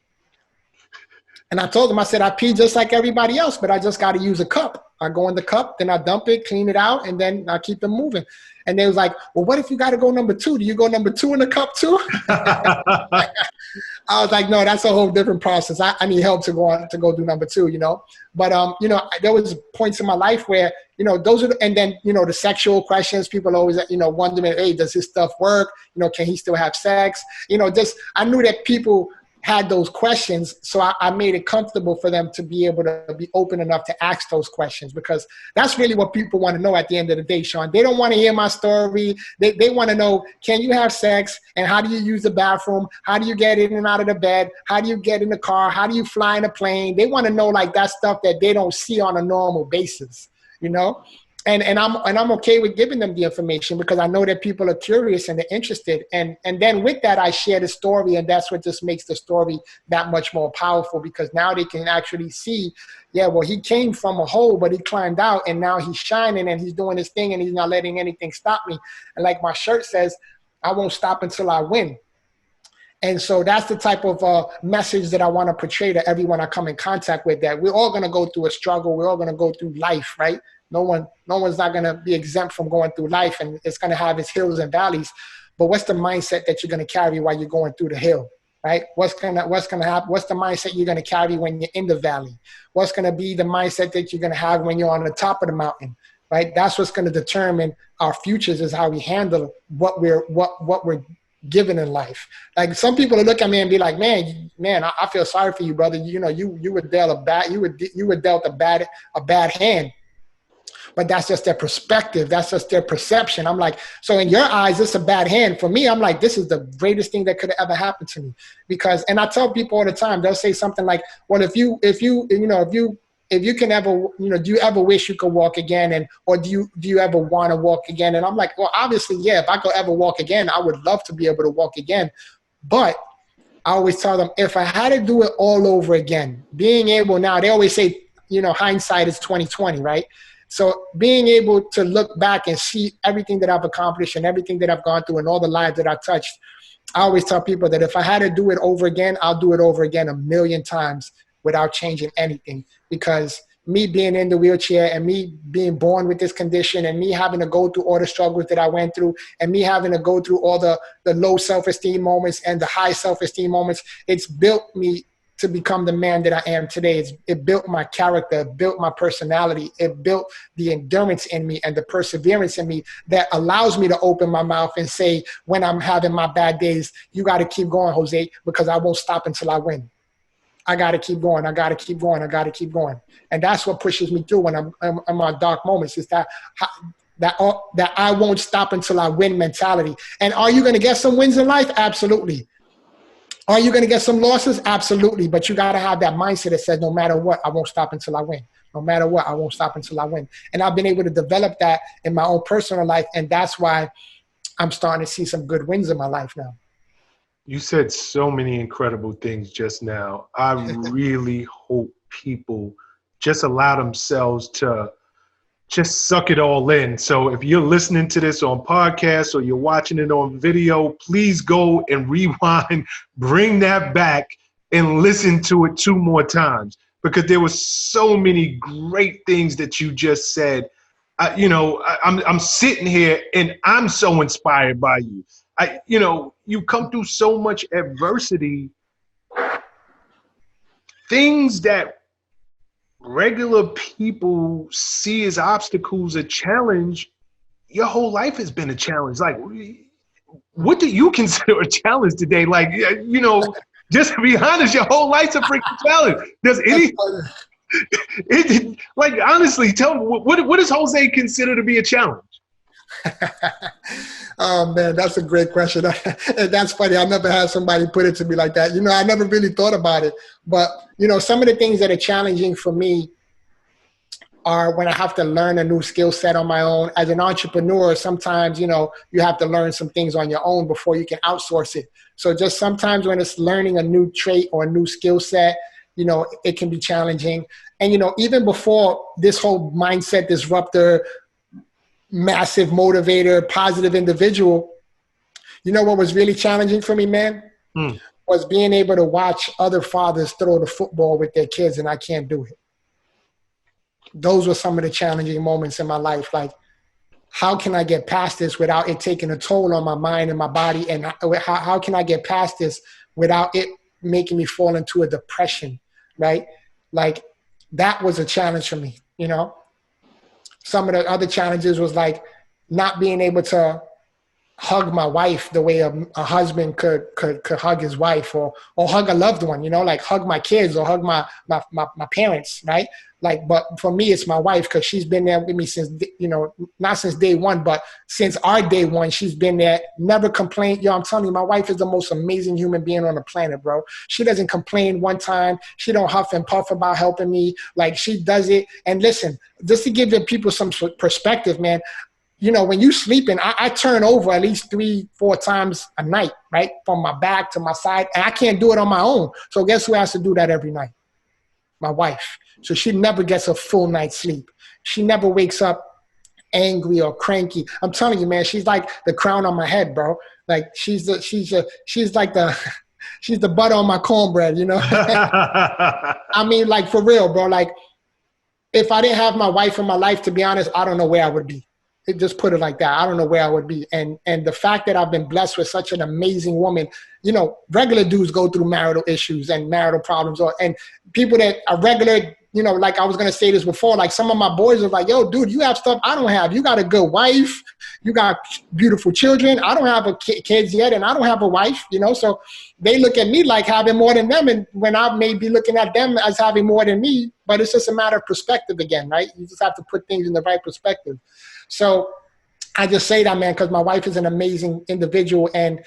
And I told them, I said, I pee just like everybody else, but I just got to use a cup. I go in the cup, then I dump it, clean it out, and then I keep them moving. And they was like, well, what if you got to go number 2? Do you go number 2 in the cup too? I was like, no, that's a whole different process. I need help to go do number 2, But, there was points in my life where, those are, and then, the sexual questions, people always, wondering, hey, does his stuff work? Can he still have sex? I knew that people had those questions, so I made it comfortable for them to be able to be open enough to ask those questions, because that's really what people want to know at the end of the day, Shawn. They don't want to hear my story. They want to know, can you have sex, and how do you use the bathroom? How do you get in and out of the bed? How do you get in the car? How do you fly in a plane? They want to know like that stuff that they don't see on a normal basis, And I'm okay with giving them the information, because I know that people are curious and they're interested. And then with that, I share the story, and that's what just makes the story that much more powerful, because now they can actually see, yeah, well, he came from a hole, but he climbed out, and now he's shining and he's doing his thing, and he's not letting anything stop me. And like my shirt says, I won't stop until I win. And so that's the type of message that I want to portray to everyone I come in contact with, that we're all going to go through a struggle. We're all going to go through life, right? No one's not going to be exempt from going through life, and it's going to have its hills and valleys. But what's the mindset that you're going to carry while you're going through the hill, right? What's going to happen? What's the mindset you're going to carry when you're in the valley? What's going to be the mindset that you're going to have when you're on the top of the mountain, right? That's what's going to determine our futures, is how we handle what we're given in life. Like some people look at me and be like, man, I feel sorry for you, brother. You were dealt a bad hand. But that's just their perspective. That's just their perception. I'm like, so in your eyes, it's a bad hand. For me, I'm like, this is the greatest thing that could have ever happened to me. Because, and I tell people all the time, they'll say something like, well, if you can ever, do you ever wish you could walk again? Or do you ever want to walk again? And I'm like, well, obviously, yeah, if I could ever walk again, I would love to be able to walk again. But I always tell them, if I had to do it all over again, being able now, they always say, hindsight is 20/20, right? So being able to look back and see everything that I've accomplished and everything that I've gone through and all the lives that I've touched, I always tell people that if I had to do it over again, I'll do it over again 1,000,000 times without changing anything. Because me being in the wheelchair and me being born with this condition and me having to go through all the struggles that I went through and me having to go through all the low self-esteem moments and the high self-esteem moments, it's built me to become the man that I am today. It built my character, it built my personality, it built the endurance in me and the perseverance in me that allows me to open my mouth and say, when I'm having my bad days, you got to keep going, Jose, because I won't stop until I win. I got to keep going. I got to keep going. I got to keep going. And that's what pushes me through when I'm on dark moments, is that I won't stop until I win mentality. And are you going to get some wins in life? Absolutely. Are you going to get some losses? Absolutely. But you got to have that mindset that says, no matter what, I won't stop until I win. No matter what, I won't stop until I win. And I've been able to develop that in my own personal life. And that's why I'm starting to see some good wins in my life now. You said so many incredible things just now. I really hope people just allow themselves to just suck it all in. So if you're listening to this on podcast or you're watching it on video, please go and rewind, bring that back and listen to it 2 more times, because there were so many great things that you just said. I'm sitting here and I'm so inspired by you. You come through so much adversity, things that regular people see as obstacles, a challenge. Your whole life has been a challenge. Like, what do you consider a challenge today? Like, just to be honest, your whole life's a freaking challenge. Does like, honestly, tell me, what does Jose consider to be a challenge? Oh man, that's a great question. And that's funny. I never had somebody put it to me like that. I never really thought about it. But, some of the things that are challenging for me are when I have to learn a new skill set on my own. As an entrepreneur, sometimes, you have to learn some things on your own before you can outsource it. So just sometimes when it's learning a new trait or a new skill set, it can be challenging. And, even before this whole mindset disruptor, massive motivator, positive individual, what was really challenging for me, man, was being able to watch other fathers throw the football with their kids, and I can't do it. Those were some of the challenging moments in my life. Like, how can I get past this without it taking a toll on my mind and my body? And how can I get past this without it making me fall into a depression, right? Like, that was a challenge for me, Some of the other challenges was like not being able to hug my wife the way a husband could hug his wife, or hug a loved one, like hug my kids or hug my parents, right? Like, but for me, it's my wife, because she's been there with me since, not since day one, but since our day one, she's been there, never complained. Yo, I'm telling you, my wife is the most amazing human being on the planet, bro. She doesn't complain one time. She don't huff and puff about helping me. Like, she does it. And listen, just to give the people some perspective, man, when you sleeping, I turn over at least 3-4 times a night, right? From my back to my side. And I can't do it on my own. So guess who has to do that every night? My wife. So she never gets a full night's sleep. She never wakes up angry or cranky. I'm telling you, man, she's like the crown on my head, bro. Like, she's the butter on my cornbread, I mean, like, for real, bro. Like, if I didn't have my wife in my life, to be honest, I don't know where I would be. Just put it like that. I don't know where I would be. And the fact that I've been blessed with such an amazing woman, regular dudes go through marital issues and marital problems, and people that are regular, like I was going to say this before, like some of my boys are like, yo, dude, you have stuff I don't have. You got a good wife. You got beautiful children. I don't have kids yet, and I don't have a wife, so they look at me like having more than them, and when I may be looking at them as having more than me, but it's just a matter of perspective again, right? You just have to put things in the right perspective. So I just say that, man, because my wife is an amazing individual. And,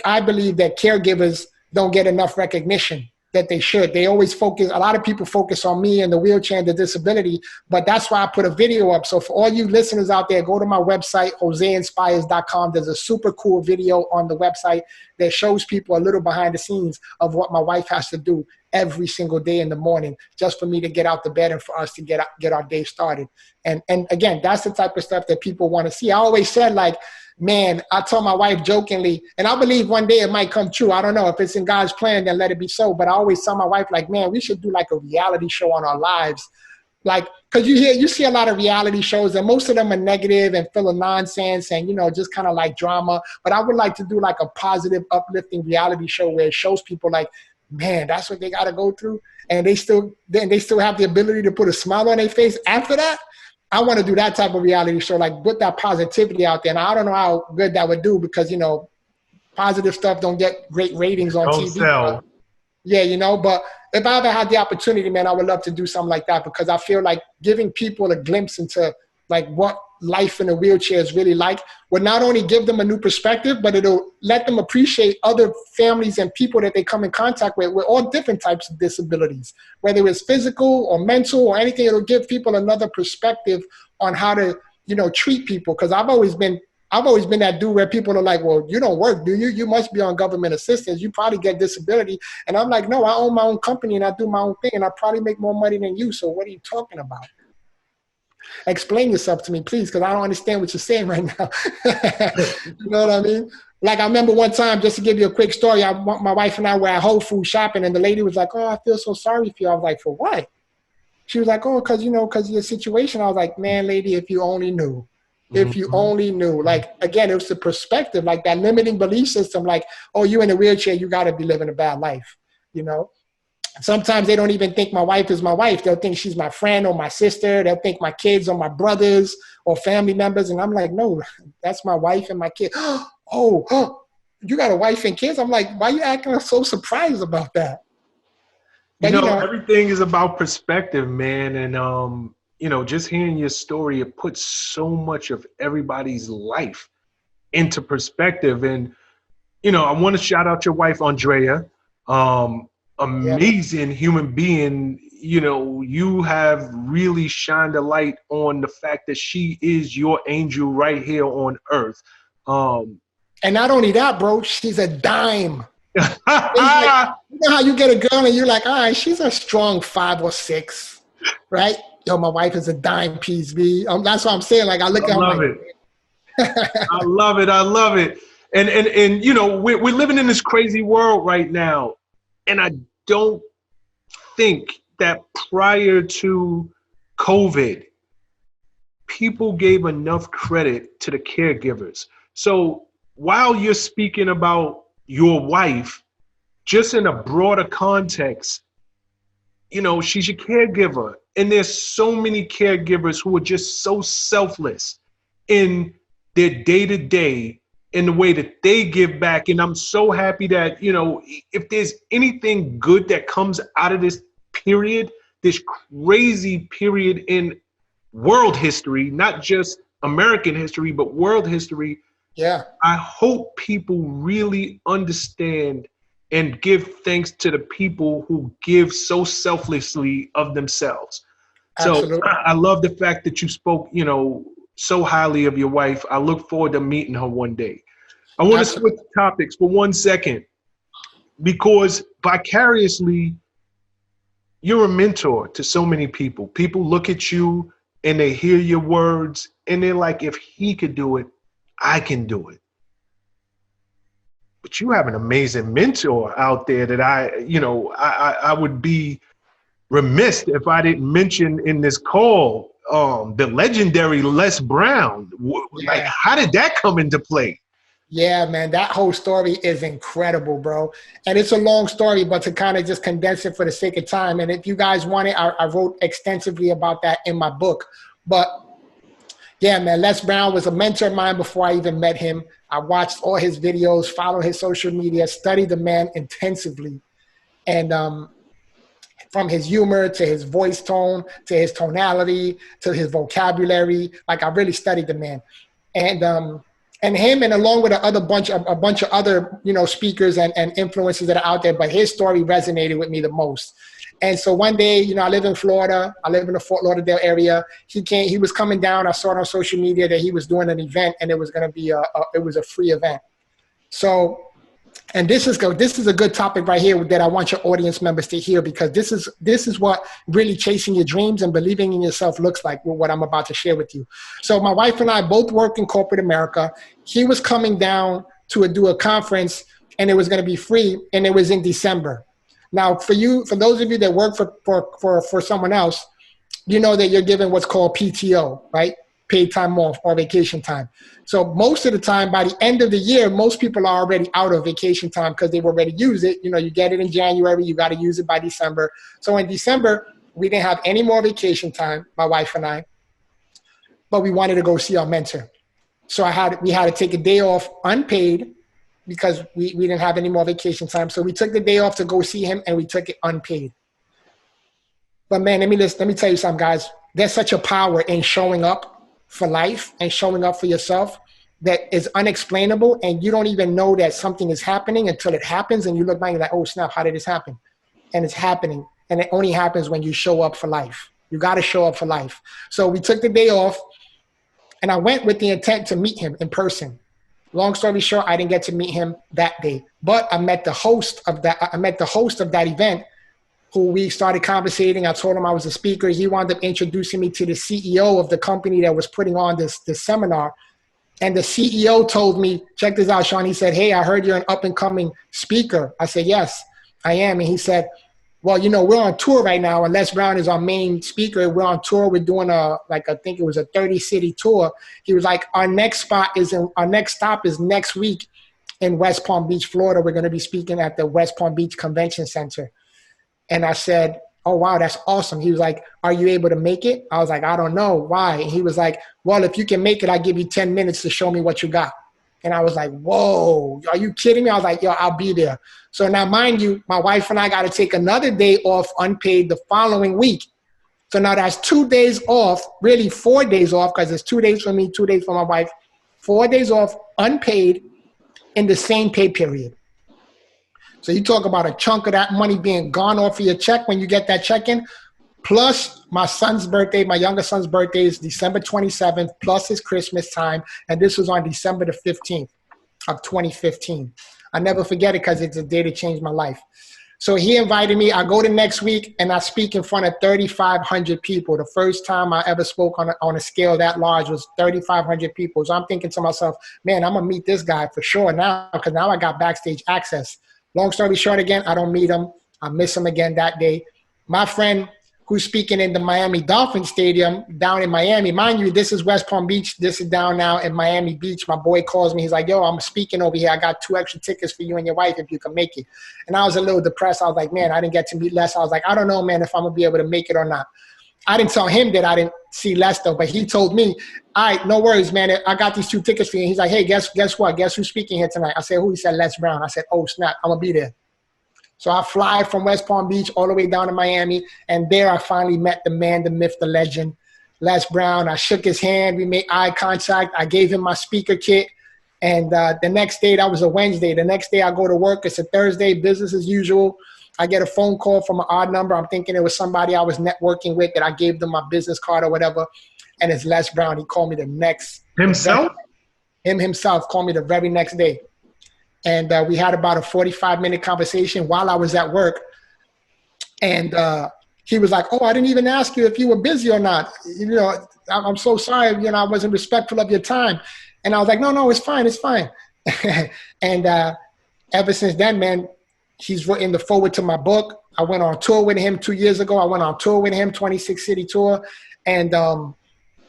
I believe that caregivers don't get enough recognition, that they should. They always focus, a lot of people focus on me and the wheelchair and the disability, but that's why I put a video up. So for all you listeners out there, go to my website, joseinspires.com. There's a super cool video on the website that shows people a little behind the scenes of what my wife has to do every single day in the morning just for me to get out the bed and for us to get our day started. And again, that's the type of stuff that people want to see. I always said, like, man, I told my wife jokingly, and I believe one day it might come true. I don't know. If it's in God's plan, then let it be so. But I always tell my wife, like, man, we should do like a reality show on our lives. Like, because you see a lot of reality shows, and most of them are negative and full of nonsense and, you know, just kind of like drama. But I would like to do like a positive, uplifting reality show where it shows people like, man, that's what they got to go through. And they still have the ability to put a smile on their face after that. I want to do that type of reality show, like put that positivity out there. And I don't know how good that would do because, you know, positive stuff don't get great ratings on TV. Sell. Yeah, you know, but if I ever had the opportunity, man, I would love to do something like that because I feel like giving people a glimpse into like what life in a wheelchair is really like would not only give them a new perspective, but it'll let them appreciate other families and people that they come in contact with all different types of disabilities, whether it's physical or mental or anything. It'll give people another perspective on how to, you know, treat people. Because I've always been that dude where people are like, well, you don't work, do you? You must be on government assistance. You probably get disability. And I'm like, no, I own my own company and I do my own thing and I probably make more money than you. So what are you talking about? Explain yourself to me, please, because I don't understand what you're saying right now. You know what I mean? Like I remember one time, just to give you a quick story, my wife and I were at Whole Foods shopping and the lady was like, oh, I feel so sorry for you. I was like, for what? She was like, oh, because of your situation. I was like, man, lady, if you only knew. If you only knew. Like, again, it was the perspective, like that limiting belief system, like, oh, you in a wheelchair, you got to be living a bad life, you know? Sometimes they don't even think my wife is my wife. They'll think she's my friend or my sister. They'll think my kids are my brothers or family members. And I'm like, no, that's my wife and my kid. Oh, you got a wife and kids? I'm like, why are you acting so surprised about that? But, you know, everything is about perspective, man. And, you know, just hearing your story, it puts so much of everybody's life into perspective. And, you know, I want to shout out your wife, Andrea. Amazing human being. You know, you have really shined a light on the fact that she is your angel right here on earth. And not only that, bro, she's a dime. Like, you know how you get a girl and you're like, all right, she's a strong 5 or 6, right? Yo, my wife is a dime piece, B. That's what I'm saying. Like, I look at her. I love it. I love it. I love it. And you know, we're living in this crazy world right now. And I don't think that prior to COVID, people gave enough credit to the caregivers. So while you're speaking about your wife, just in a broader context, you know, she's your caregiver. And there's so many caregivers who are just so selfless in their day-to-day in the way that they give back. And I'm so happy that, you know, if there's anything good that comes out of this period, this crazy period in world history, not just American history, but world history. Yeah. I hope people really understand and give thanks to the people who give so selflessly of themselves. Absolutely. So I love the fact that you spoke, you know, so highly of your wife. I look forward to meeting her one day. I want to switch topics for 1 second because vicariously, you're a mentor to so many people. People look at you and they hear your words and they're like, if he could do it, I can do it. But you have an amazing mentor out there that I would be remiss if I didn't mention in this call, the legendary Les Brown. Like, how did that come into play? Yeah, man, that whole story is incredible, bro. And it's a long story, but to kind of just condense it for the sake of time. And if you guys want it, I wrote extensively about that in my book. But yeah, man, Les Brown was a mentor of mine before I even met him. I watched all his videos, followed his social media, studied the man intensively. And from his humor to his voice tone, to his tonality, to his vocabulary, like I really studied the man. And And him, and along with a bunch of other, you know, speakers and influencers that are out there, but his story resonated with me the most. And so one day, you know, I live in Florida. I live in the Fort Lauderdale area. He was coming down. I saw it on social media that he was doing an event, and it was going to be it was a free event. So, and this is a good topic right here that I want your audience members to hear, because this is what really chasing your dreams and believing in yourself looks like, with what I'm about to share with you. So my wife and I both work in corporate America. He was coming down to do a conference, and it was going to be free, and it was in December. Now, for those of you that work for someone else, you know that you're given what's called PTO, right? Paid time off, or vacation time. So most of the time, by the end of the year, most people are already out of vacation time because they've already used it. You know, you get it in January, you got to use it by December. So in December, we didn't have any more vacation time, my wife and I, but we wanted to go see our mentor. So we had to take a day off unpaid, because we didn't have any more vacation time. So we took the day off to go see him, and we took it unpaid. But man, let me tell you something, guys. There's such a power in showing up for life and showing up for yourself that is unexplainable, and you don't even know that something is happening until it happens, and you look back and you're like, oh snap, how did this happen? And it's happening, and it only happens when you show up for life. You got to show up for life. So we took the day off, and I went with the intent to meet him in person. Long story short, I didn't get to meet him that day, but I met the host of that event, who we started conversating. I told him I was a speaker. He wound up introducing me to the CEO of the company that was putting on this seminar. And the CEO told me, check this out, Shawn. He said, hey, I heard you're an up and coming speaker. I said, yes, I am. And he said, well, you know, we're on tour right now, and Les Brown is our main speaker. We're on tour. We're doing I think it was a 30-city tour. He was like, our next stop is next week in West Palm Beach, Florida. We're going to be speaking at the West Palm Beach Convention Center. And I said, oh, wow, that's awesome. He was like, are you able to make it? I was like, I don't know. Why? And he was like, well, if you can make it, I'll give you 10 minutes to show me what you got. And I was like, whoa, are you kidding me? I was like, yo, I'll be there. So now, mind you, my wife and I got to take another day off unpaid the following week. So now that's 2 days off, really 4 days off, because it's 2 days for me, 2 days for my wife, 4 days off unpaid in the same pay period. So you talk about a chunk of that money being gone off of your check when you get that check in, plus my son's birthday, my youngest son's birthday is December 27th, plus his Christmas time. And this was on December the 15th of 2015. I never forget it because it's a day that changed my life. So he invited me. I go to next week, and I speak in front of 3,500 people. The first time I ever spoke on a scale that large was 3,500 people. So I'm thinking to myself, man, I'm going to meet this guy for sure now, because now I got backstage access. Long story short, again, I don't meet him. I miss him again that day. My friend who's speaking in the Miami Dolphins Stadium down in Miami, mind you, this is West Palm Beach. This is down now in Miami Beach. My boy calls me. He's like, yo, I'm speaking over here. I got 2 extra tickets for you and your wife if you can make it. And I was a little depressed. I was like, man, I didn't get to meet Les. I was like, I don't know, man, if I'm going to be able to make it or not. I didn't tell him that I didn't see Les, though, but he told me, all right, no worries, man. I got these 2 tickets for you. And he's like, hey, guess what? Guess who's speaking here tonight? I said, who? He said, Les Brown. I said, oh, snap, I'm going to be there. So I fly from West Palm Beach all the way down to Miami, and there I finally met the man, the myth, the legend, Les Brown. I shook his hand. We made eye contact. I gave him my speaker kit. And the next day, that was a Wednesday. The next day I go to work. It's a Thursday, business as usual. I get a phone call from an odd number. I'm thinking it was somebody I was networking with that I gave them my business card or whatever. And it's Les Brown. He called me the next. Himself? Him himself called me the very next day. And we had about a 45-minute conversation while I was at work. And he was like, oh, I didn't even ask you if you were busy or not. You know, I'm so sorry. You know, I wasn't respectful of your time. And I was like, no, it's fine. It's fine. And ever since then, man, he's written the forward to my book. I went on tour with him 2 years ago. I went on tour with him, 26-city tour. And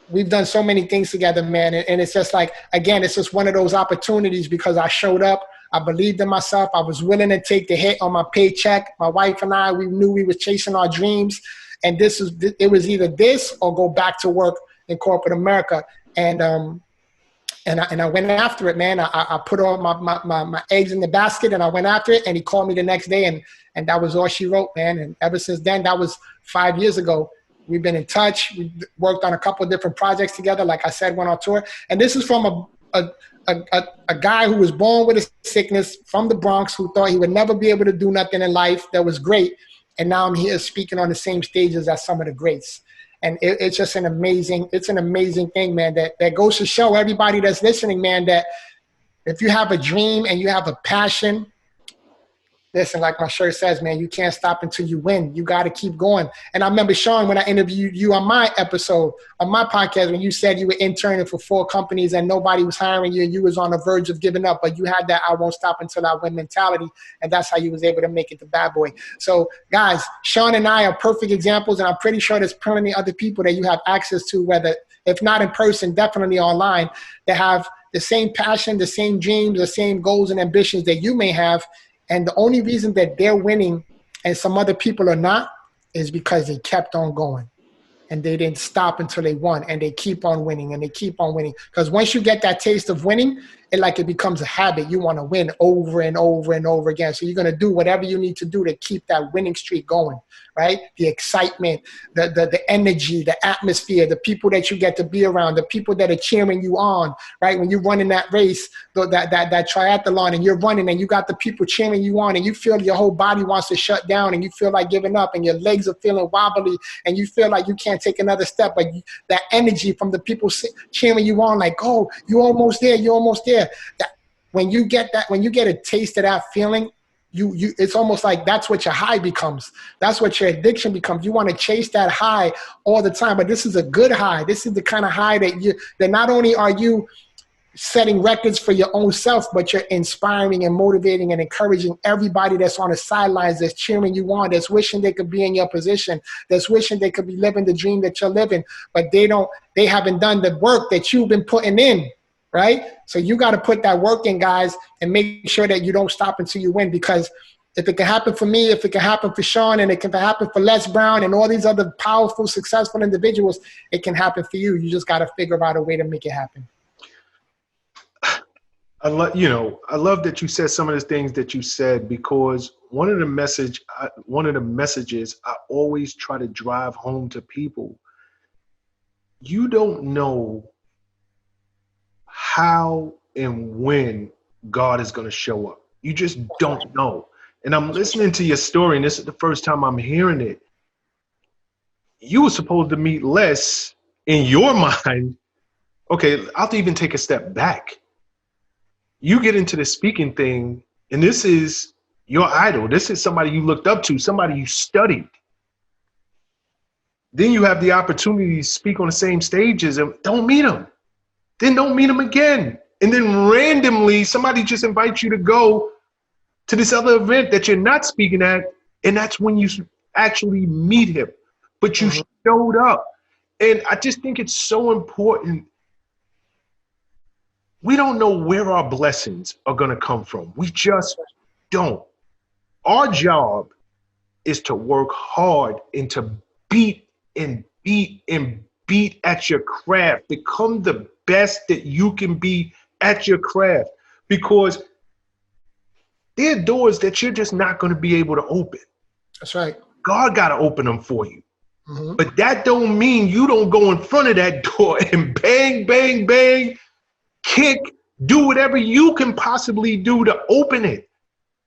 we've done so many things together, man. And it's just like, again, it's just one of those opportunities because I showed up. I believed in myself. I was willing to take the hit on my paycheck. My wife and I, we knew we were chasing our dreams. And it was either this or go back to work in corporate America. And I went after it, man. I put all my eggs in the basket and I went after it. And he called me the next day and that was all she wrote, man. And ever since then, that was 5 years ago. We've been in touch. We worked on a couple of different projects together. Like I said, went on tour. And this is from a guy who was born with a sickness from the Bronx, who thought he would never be able to do nothing in life that was great. And now I'm here speaking on the same stages as some of the greats. And it's just an amazing thing, man, that goes to show everybody that's listening, man, that if you have a dream and you have a passion, listen, like my shirt says, man, you can't stop until you win. You got to keep going. And I remember, Shawn, when I interviewed you on my episode, on my podcast, when you said you were interning for 4 companies and nobody was hiring you and you was on the verge of giving up, but you had that I won't stop until I win mentality, and that's how you was able to make it to Bad Boy. So, guys, Shawn and I are perfect examples, and I'm pretty sure there's plenty other people that you have access to, whether, if not in person, definitely online, that have the same passion, the same dreams, the same goals and ambitions that you may have. And the only reason that they're winning and some other people are not is because they kept on going and they didn't stop until they won, and they keep on winning and they keep on winning. Because once you get that taste of winning, it becomes a habit. You want to win over and over and over again. So you're going to do whatever you need to do to keep that winning streak going, right? The excitement, the energy, the atmosphere, the people that you get to be around, the people that are cheering you on, right? When you're running that race, that triathlon, and you're running and you got the people cheering you on, and you feel your whole body wants to shut down and you feel like giving up and your legs are feeling wobbly and you feel like you can't take another step, but that energy from the people cheering you on, like, oh, you're almost there, you're almost there. When you get a taste of that feeling, it's almost like that's what your high becomes. That's what your addiction becomes. You want to chase that high all the time, but this is a good high. This is the kind of high that not only are you setting records for your own self, but you're inspiring and motivating and encouraging everybody that's on the sidelines, that's cheering you on, that's wishing they could be in your position, that's wishing they could be living the dream that you're living, but they haven't done the work that you've been putting in. Right? So you got to put that work in, guys, and make sure that you don't stop until you win, because if it can happen for me, if it can happen for Shawn, and it can happen for Les Brown and all these other powerful, successful individuals, it can happen for you. You just got to figure out a way to make it happen. I love that you said some of the things that you said, because one of the messages I always try to drive home to people, you don't know how and when God is going to show up. You just don't know. And I'm listening to your story, and this is the first time I'm hearing it. You were supposed to meet Les in your mind. Okay, I'll even take a step back. You get into the speaking thing, and this is your idol. This is somebody you looked up to, somebody you studied. Then you have the opportunity to speak on the same stages and don't meet them. Then don't meet them again. And then randomly, somebody just invites you to go to this other event that you're not speaking at, and that's when you actually meet him. But you showed up. And I just think it's so important. We don't know where our blessings are going to come from. We just don't. Our job is to work hard and to beat at your craft. Become the best that you can be at your craft, because there are doors that you're just not going to be able to open. That's right. God got to open them for you. But that don't mean you don't go in front of that door and bang, bang, bang, kick, do whatever you can possibly do to open it.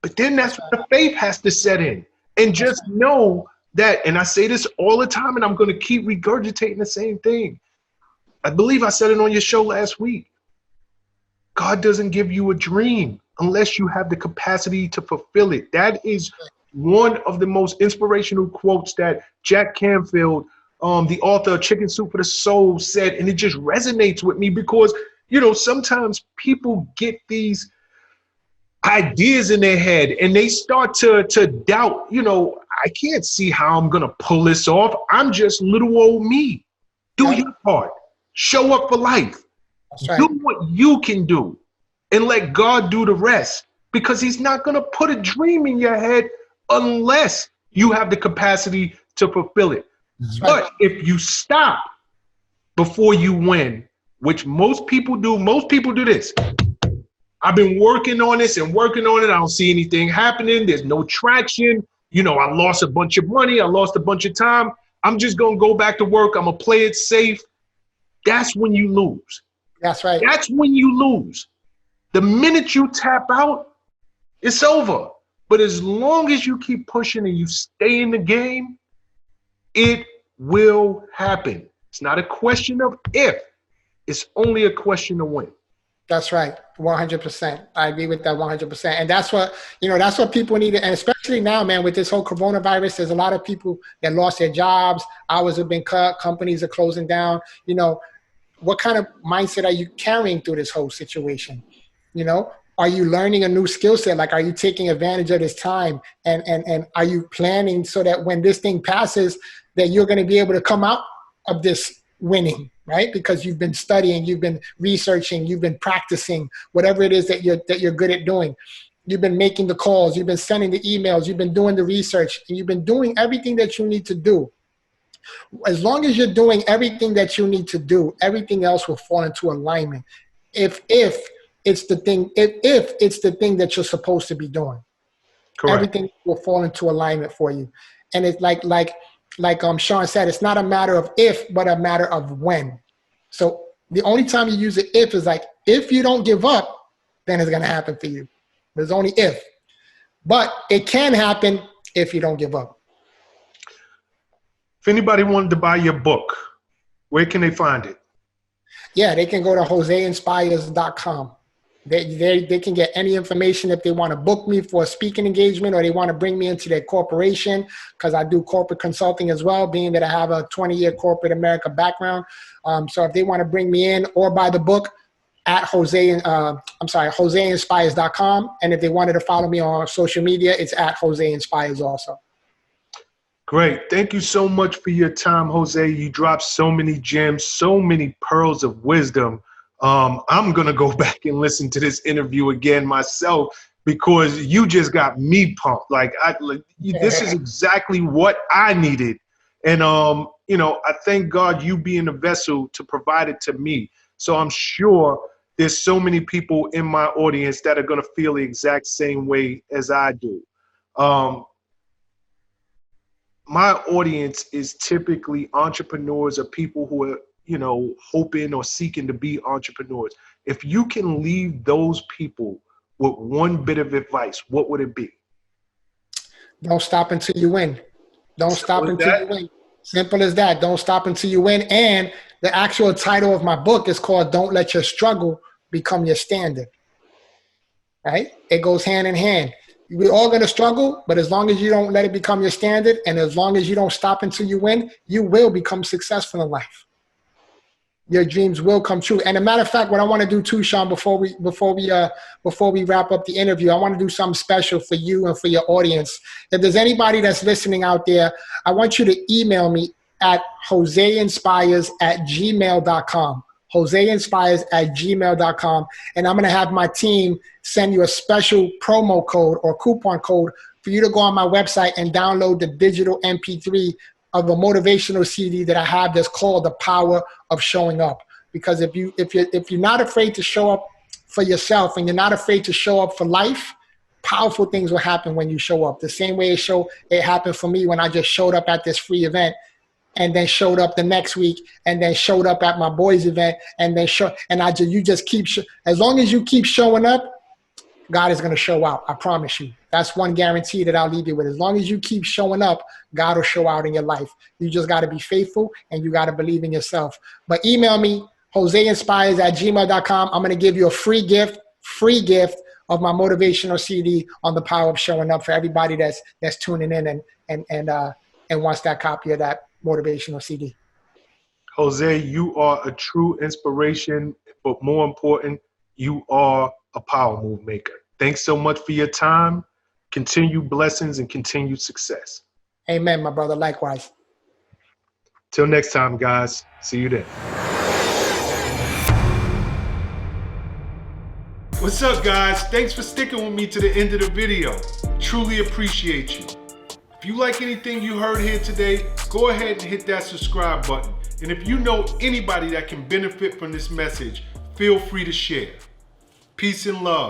But then that's where the faith has to set in. And just know that, and I say this all the time, and I'm going to keep regurgitating the same thing. I believe I said it on your show last week. God doesn't give you a dream unless you have the capacity to fulfill it. That is one of the most inspirational quotes that Jack Canfield, the author of Chicken Soup for the Soul, said, and it just resonates with me because, sometimes people get these ideas in their head and they start to doubt, I can't see how I'm going to pull this off. I'm just little old me. Do your part. Show up for life. Right. Do what you can do and let God do the rest, because he's not going to put a dream in your head unless you have the capacity to fulfill it. Right. But if you stop before you win, which most people do this. I've been working on this and working on it. I don't see anything happening. There's no traction. I lost a bunch of money. I lost a bunch of time. I'm just going to go back to work. I'm going to play it safe. That's when you lose. That's right. That's when you lose. The minute you tap out, it's over. But as long as you keep pushing and you stay in the game, it will happen. It's not a question of if, it's only a question of when. That's right. 100%. I agree with that 100%. And that's what, that's what people need. And especially now, man, with this whole coronavirus, there's a lot of people that lost their jobs. Hours have been cut. Companies are closing down. What kind of mindset are you carrying through this whole situation? Are you learning a new skill set? Like, are you taking advantage of this time? And are you planning so that when this thing passes, that you're going to be able to come out of this winning, right? Because you've been studying, you've been researching, you've been practicing, whatever it is that you're good at doing. You've been making the calls, you've been sending the emails, you've been doing the research, and you've been doing everything that you need to do. As long as you're doing everything that you need to do, everything else will fall into alignment. If it's the thing that you're supposed to be doing, correct, everything will fall into alignment for you. And it's like Shawn said, it's not a matter of if, but a matter of when. So the only time you use the if is like, if you don't give up, then it's going to happen for you. There's only if. But it can happen if you don't give up. If anybody wanted to buy your book, where can they find it? Yeah, they can go to joseinspires.com. They can get any information if they want to book me for a speaking engagement or they want to bring me into their corporation, because I do corporate consulting as well, being that I have a 20-year corporate America background. So if they want to bring me in or buy the book at joseinspires.com. And if they wanted to follow me on social media, it's at joseinspires also. Great. Thank you so much for your time, Jose. You dropped so many gems, so many pearls of wisdom. I'm going to go back and listen to this interview again myself because you just got me pumped. This is exactly what I needed. And, I thank God you being a vessel to provide it to me. So I'm sure there's so many people in my audience that are going to feel the exact same way as I do. My audience is typically entrepreneurs or people who are, hoping or seeking to be entrepreneurs. If you can leave those people with one bit of advice, what would it be? Don't stop until you win. Don't stop until you win. Simple as that. Don't stop until you win. And the actual title of my book is called Don't Let Your Struggle Become Your Standard. Right? It goes hand in hand. We're all going to struggle, but as long as you don't let it become your standard, and as long as you don't stop until you win, you will become successful in life. Your dreams will come true. And a matter of fact, what I want to do too, Shawn, before we wrap up the interview, I want to do something special for you and for your audience. If there's anybody that's listening out there, I want you to email me at joseinspires@gmail.com. joseinspires@gmail.com. And I'm going to have my team send you a special promo code or coupon code for you to go on my website and download the digital MP3 of a motivational CD that I have that's called The Power of Showing Up. Because if you're not afraid to show up for yourself and you're not afraid to show up for life, powerful things will happen when you show up. The same way it happened for me when I just showed up at this free event, and then showed up the next week, and then showed up at my boys' event, and then as long as you keep showing up, God is going to show out. I promise you. That's one guarantee that I'll leave you with. As long as you keep showing up, God will show out in your life. You just got to be faithful and you got to believe in yourself. But email me, joseinspires@gmail.com. I'm going to give you a free gift of my motivational CD on the power of showing up for everybody that's tuning in and wants that copy of that motivational CD. Jose, you are a true inspiration, but more important, you are a power move maker. Thanks so much for your time. Continued blessings and continued success. Amen, my brother. Likewise. Till next time, guys. See you then. What's up, guys? Thanks for sticking with me to the end of the video. Truly appreciate you. If you like anything you heard here today, go ahead and hit that subscribe button. And if you know anybody that can benefit from this message, feel free to share. Peace and love.